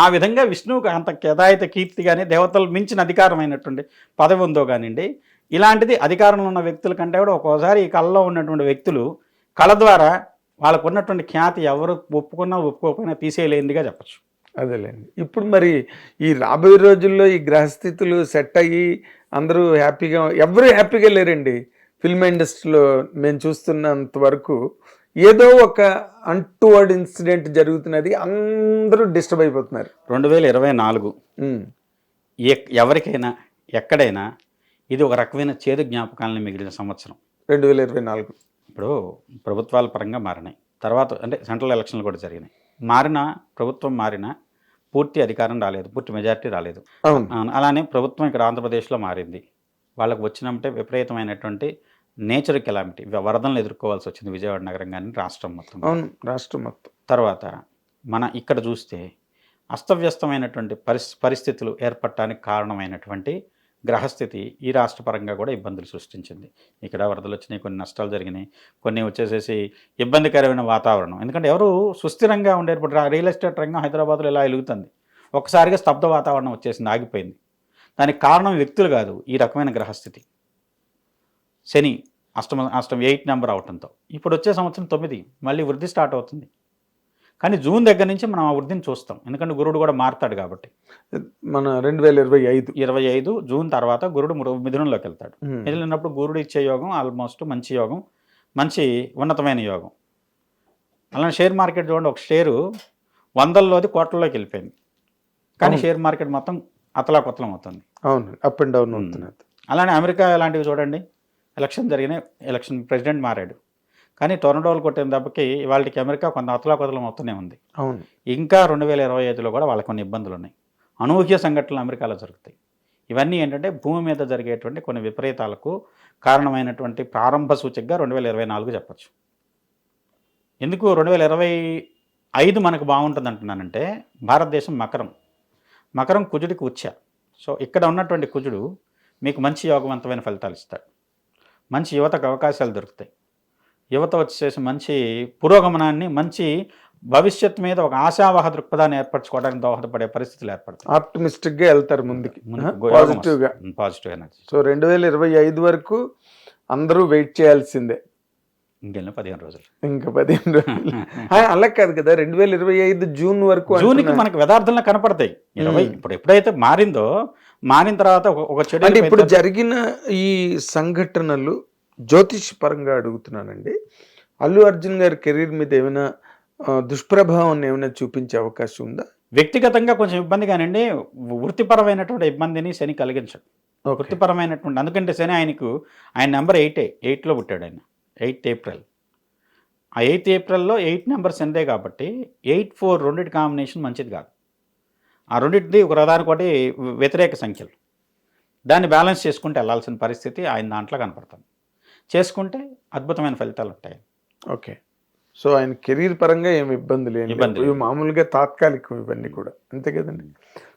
ఆ విధంగా విష్ణువుకి అంత కేదాయిత కీర్తి కానీ దేవతలు మించిన అధికారమైనటువంటి పదవి ఉందో కానివ్వండి. ఇలాంటిది అధికారంలో ఉన్న వ్యక్తుల కంటే కూడా ఒక్కోసారి ఈ కళలో ఉన్నటువంటి వ్యక్తులు కళ ద్వారా వాళ్ళకు ఉన్నటువంటి ఖ్యాతి ఎవరు ఒప్పుకున్నా ఒప్పుకోకపోయినా తీసేయలేనిదిగా చెప్పచ్చు. అదేలేండి. ఇప్పుడు మరి ఈ రాబోయే రోజుల్లో ఈ గ్రహస్థితులు సెట్ అయ్యి అందరూ హ్యాపీగా, ఎవరు హ్యాపీగా లేరండి ఫిల్మ్ ఇండస్ట్రీలో. మేము చూస్తున్నంత వరకు ఏదో ఒక అన్టువర్డ్ ఇన్సిడెంట్ జరుగుతున్నది, అందరూ డిస్టర్బ్ అయిపోతున్నారు. 2024 ఎవరికైనా ఎక్కడైనా ఇది ఒక రకమైన చేదు జ్ఞాపకాలను మిగిలిన సంవత్సరం. 2024 ఇప్పుడు ప్రభుత్వాల పరంగా మారినాయి, తర్వాత అంటే సెంట్రల్ ఎలక్షన్లు కూడా జరిగినాయి. ప్రభుత్వం మారినా పూర్తి అధికారం రాలేదు, పూర్తి మెజారిటీ రాలేదు. అలానే ప్రభుత్వం ఇక్కడ ఆంధ్రప్రదేశ్లో మారింది. వాళ్ళకు వచ్చినట్టే విపరీతమైనటువంటి నేచర్ కెలామిటీ, వరదలను ఎదుర్కోవాల్సి వచ్చింది విజయవాడ నగరం కానీ రాష్ట్రం మొత్తం. తర్వాత మన ఇక్కడ చూస్తే అస్తవ్యస్తమైనటువంటి పరిస్థితులు ఏర్పడటానికి కారణమైనటువంటి గ్రహస్థితి ఈ రాష్ట్ర పరంగా కూడా ఇబ్బందులు సృష్టించింది. ఇక్కడ వరదలు వచ్చినాయి, కొన్ని నష్టాలు జరిగినాయి, కొన్ని వచ్చేసేసి ఇబ్బందికరమైన వాతావరణం. ఎందుకంటే ఎవరు సుస్థిరంగా ఉండే, ఇప్పుడు రియల్ ఎస్టేట్ రంగం హైదరాబాద్లో ఇలా వెలుగుతుంది, ఒక్కసారిగా స్తబ్ద వాతావరణం వచ్చేసింది, ఆగిపోయింది. దానికి కారణం వ్యక్తులు కాదు, ఈ రకమైన గ్రహస్థితి. శని అష్టం 8 నెంబర్ అవటంతో ఇప్పుడు వచ్చే సంవత్సరం 9 మళ్ళీ వృద్ధి స్టార్ట్ అవుతుంది. కానీ జూన్ దగ్గర నుంచి మనం ఆ వృద్ధిని చూస్తాం, ఎందుకంటే గురుడు కూడా మారుతాడు కాబట్టి. మన 2025 జూన్ తర్వాత గురుడు మిథునంలోకి వెళ్తాడు. వెళ్ళినప్పుడు గురుడు ఇచ్చే యోగం ఆల్మోస్ట్ మంచి యోగం, మంచి ఉన్నతమైన యోగం. అలానే షేర్ మార్కెట్ చూడండి, ఒక షేరు 100లోది కోట్లలోకి వెళ్ళిపోయింది, కానీ షేర్ మార్కెట్ మొత్తం అతలాకుతలం అవుతుంది. అవును, అప్ అండ్ డౌన్ అవుతుంది. అలానే అమెరికా లాంటివి చూడండి, ఎలక్షన్ ప్రెసిడెంట్ మారాడు, కానీ టొర్నడోలు కొట్టిన దెబ్బకి వాళ్ళకి అమెరికా కొంత అతలాకుతలం అవుతూనే ఉంది. అవును, ఇంకా 2025లో కూడా వాళ్ళకి కొన్ని ఇబ్బందులు ఉన్నాయి. అనూహ్య సంఘటనలు అమెరికాలో జరుగుతాయి. ఇవన్నీ ఏంటంటే భూమి మీద జరిగేటువంటి కొన్ని విపరీతాలకు కారణమైనటువంటి ప్రారంభ సూచికగా 2024 చెప్పచ్చు. ఎందుకు 2025 మనకు బాగుంటుంది అంటున్నానంటే, భారతదేశం మకరం కుజుడికి ఉచ్చ. సో ఇక్కడ ఉన్నటువంటి కుజుడు మీకు మంచి యోగవంతమైన ఫలితాలు ఇస్తాడు, మంచి యువతకు అవకాశాలు దొరుకుతాయి. యువత వచ్చేసి మంచి పురోగమనాన్ని, మంచి భవిష్యత్తు మీద ఒక ఆశావాహ దృక్పథాన్ని ఏర్పరచుకోవడానికి దోహదపడే పరిస్థితులు ఏర్పడతాయి. ఆప్టమిస్టిక్గా వెళ్తారు ముందుకి, పాజిటివ్ ఎనర్జీ. సో 2025 వరకు అందరూ వెయిట్ చేయాల్సిందే. ఇంకెళ్ళిన 15 రోజులు, ఇంకా 15 రోజులు అలా కాదు కదా. 2025 జూన్ వరకు, జూన్కి మనకు యథార్థంగా కనపడతాయి. ఇప్పుడు ఎప్పుడైతే మారిన తర్వాత ఒక చెడు. అంటే ఇప్పుడు జరిగిన ఈ సంఘటనలు జ్యోతిష్ పరంగా అడుగుతున్నానండి, అల్లు అర్జున్ గారి కెరీర్ మీద ఏమైనా దుష్ప్రభావం ఏమైనా చూపించే అవకాశం ఉందా? వ్యక్తిగతంగా కొంచెం ఇబ్బంది కానివ్వండి, వృత్తిపరమైనటువంటి ఇబ్బందిని శని కలిగించడు. వృత్తిపరమైనటువంటి, అందుకంటే శని ఆయన నెంబర్ 8లో పుట్టాడు ఆయన, 8 ఏప్రిల్. ఆ 8 ఏప్రిల్లో 8 నెంబర్ శనిదే కాబట్టి 8-4 రెండింటి కాంబినేషన్ మంచిది కాదు. ఆ రెండింటిది ఒకదానికొకటి వ్యతిరేక సంఖ్యలు, దాన్ని బ్యాలెన్స్ చేసుకుంటే వెళ్ళాల్సిన పరిస్థితి ఆయన దాంట్లో కనపడుతుంది. చేసుకుంటే అద్భుతమైన ఫలితాలు ఉంటాయి. ఓకే, సో ఆయన కెరీర్ పరంగా ఏమి ఇబ్బంది లేదు, మామూలుగా తాత్కాలికం ఇవన్నీ కూడా, అంతే కదండి.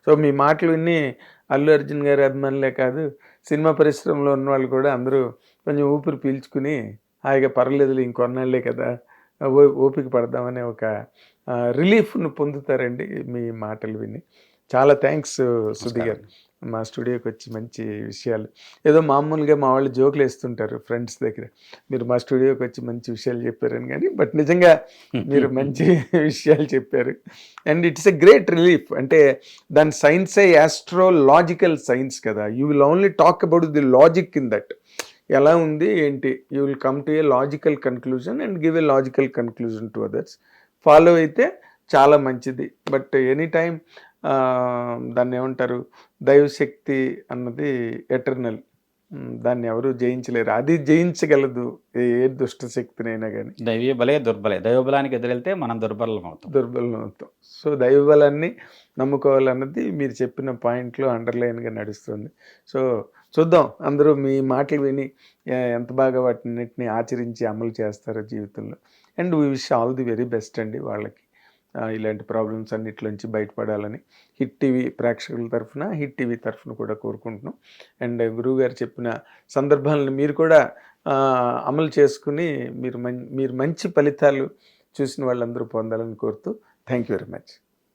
సో మీ మాటలు విని అల్లు అర్జున్ గారి అభిమానులే కాదు, సినిమా పరిశ్రమలో ఉన్న వాళ్ళు కూడా అందరూ కొంచెం ఊపిరి పీల్చుకుని హాయిగా పర్లేదులే ఇంకొన్నాళ్ళే కదా, ఓపిక పడదామనే ఒక రిలీఫ్ను పొందుతారండి మీ మాటలు విని. చాలా థ్యాంక్స్ సుధీ గారు, మా స్టూడియోకి వచ్చి మంచి విషయాలు, ఏదో మామూలుగా మా వాళ్ళు జోకులు వేస్తుంటారు ఫ్రెండ్స్ దగ్గర, మీరు మా స్టూడియోకి వచ్చి మంచి విషయాలు చెప్పారని, కానీ బట్ నిజంగా మీరు మంచి విషయాలు చెప్పారు. And it's a great relief. అంటే దాని సైన్సే యాస్ట్రోలాజికల్ సైన్స్ కదా, you will only talk about the logic in that, ఎలా ఉంది ఏంటి, you will come to A logical conclusion and give a logical conclusion to others. Follow అయితే చాలా మంచిది. బట్ ఎనీ టైం దాన్ని ఏమంటారు, దైవశక్తి అన్నది ఎటర్నల్, దాన్ని ఎవరు జయించలేరు, అది జయించగలదు ఏ దుష్ట శక్తినైనా కానీ. దైవబలానికి ఎదురెళ్తే మనం దుర్బలం అవుతాం. సో దైవబలాన్ని నమ్ముకోవాలన్నది మీరు చెప్పిన పాయింట్లో అండర్లైన్గా నడుస్తుంది. సో చూద్దాం అందరూ మీ మాటలు విని ఎంత బాగా వాటిన్నిటిని ఆచరించి అమలు చేస్తారో జీవితంలో. And we wish all the very best అండి వాళ్ళకి. ఇలాంటి ప్రాబ్లమ్స్ అన్నిటిలోంచి బయటపడాలని హిట్ టీవీ ప్రేక్షకుల తరఫున, హిట్ టీవీ తరఫున కూడా కోరుకుంటున్నాం. అండ్ గురువుగారు చెప్పిన సందర్భాలను మీరు కూడా అమలు చేసుకుని మీరు మంచి ఫలితాలు చూసిన వాళ్ళందరూ పొందాలని కోరుతూ థ్యాంక్ యూ వెరీ మచ్.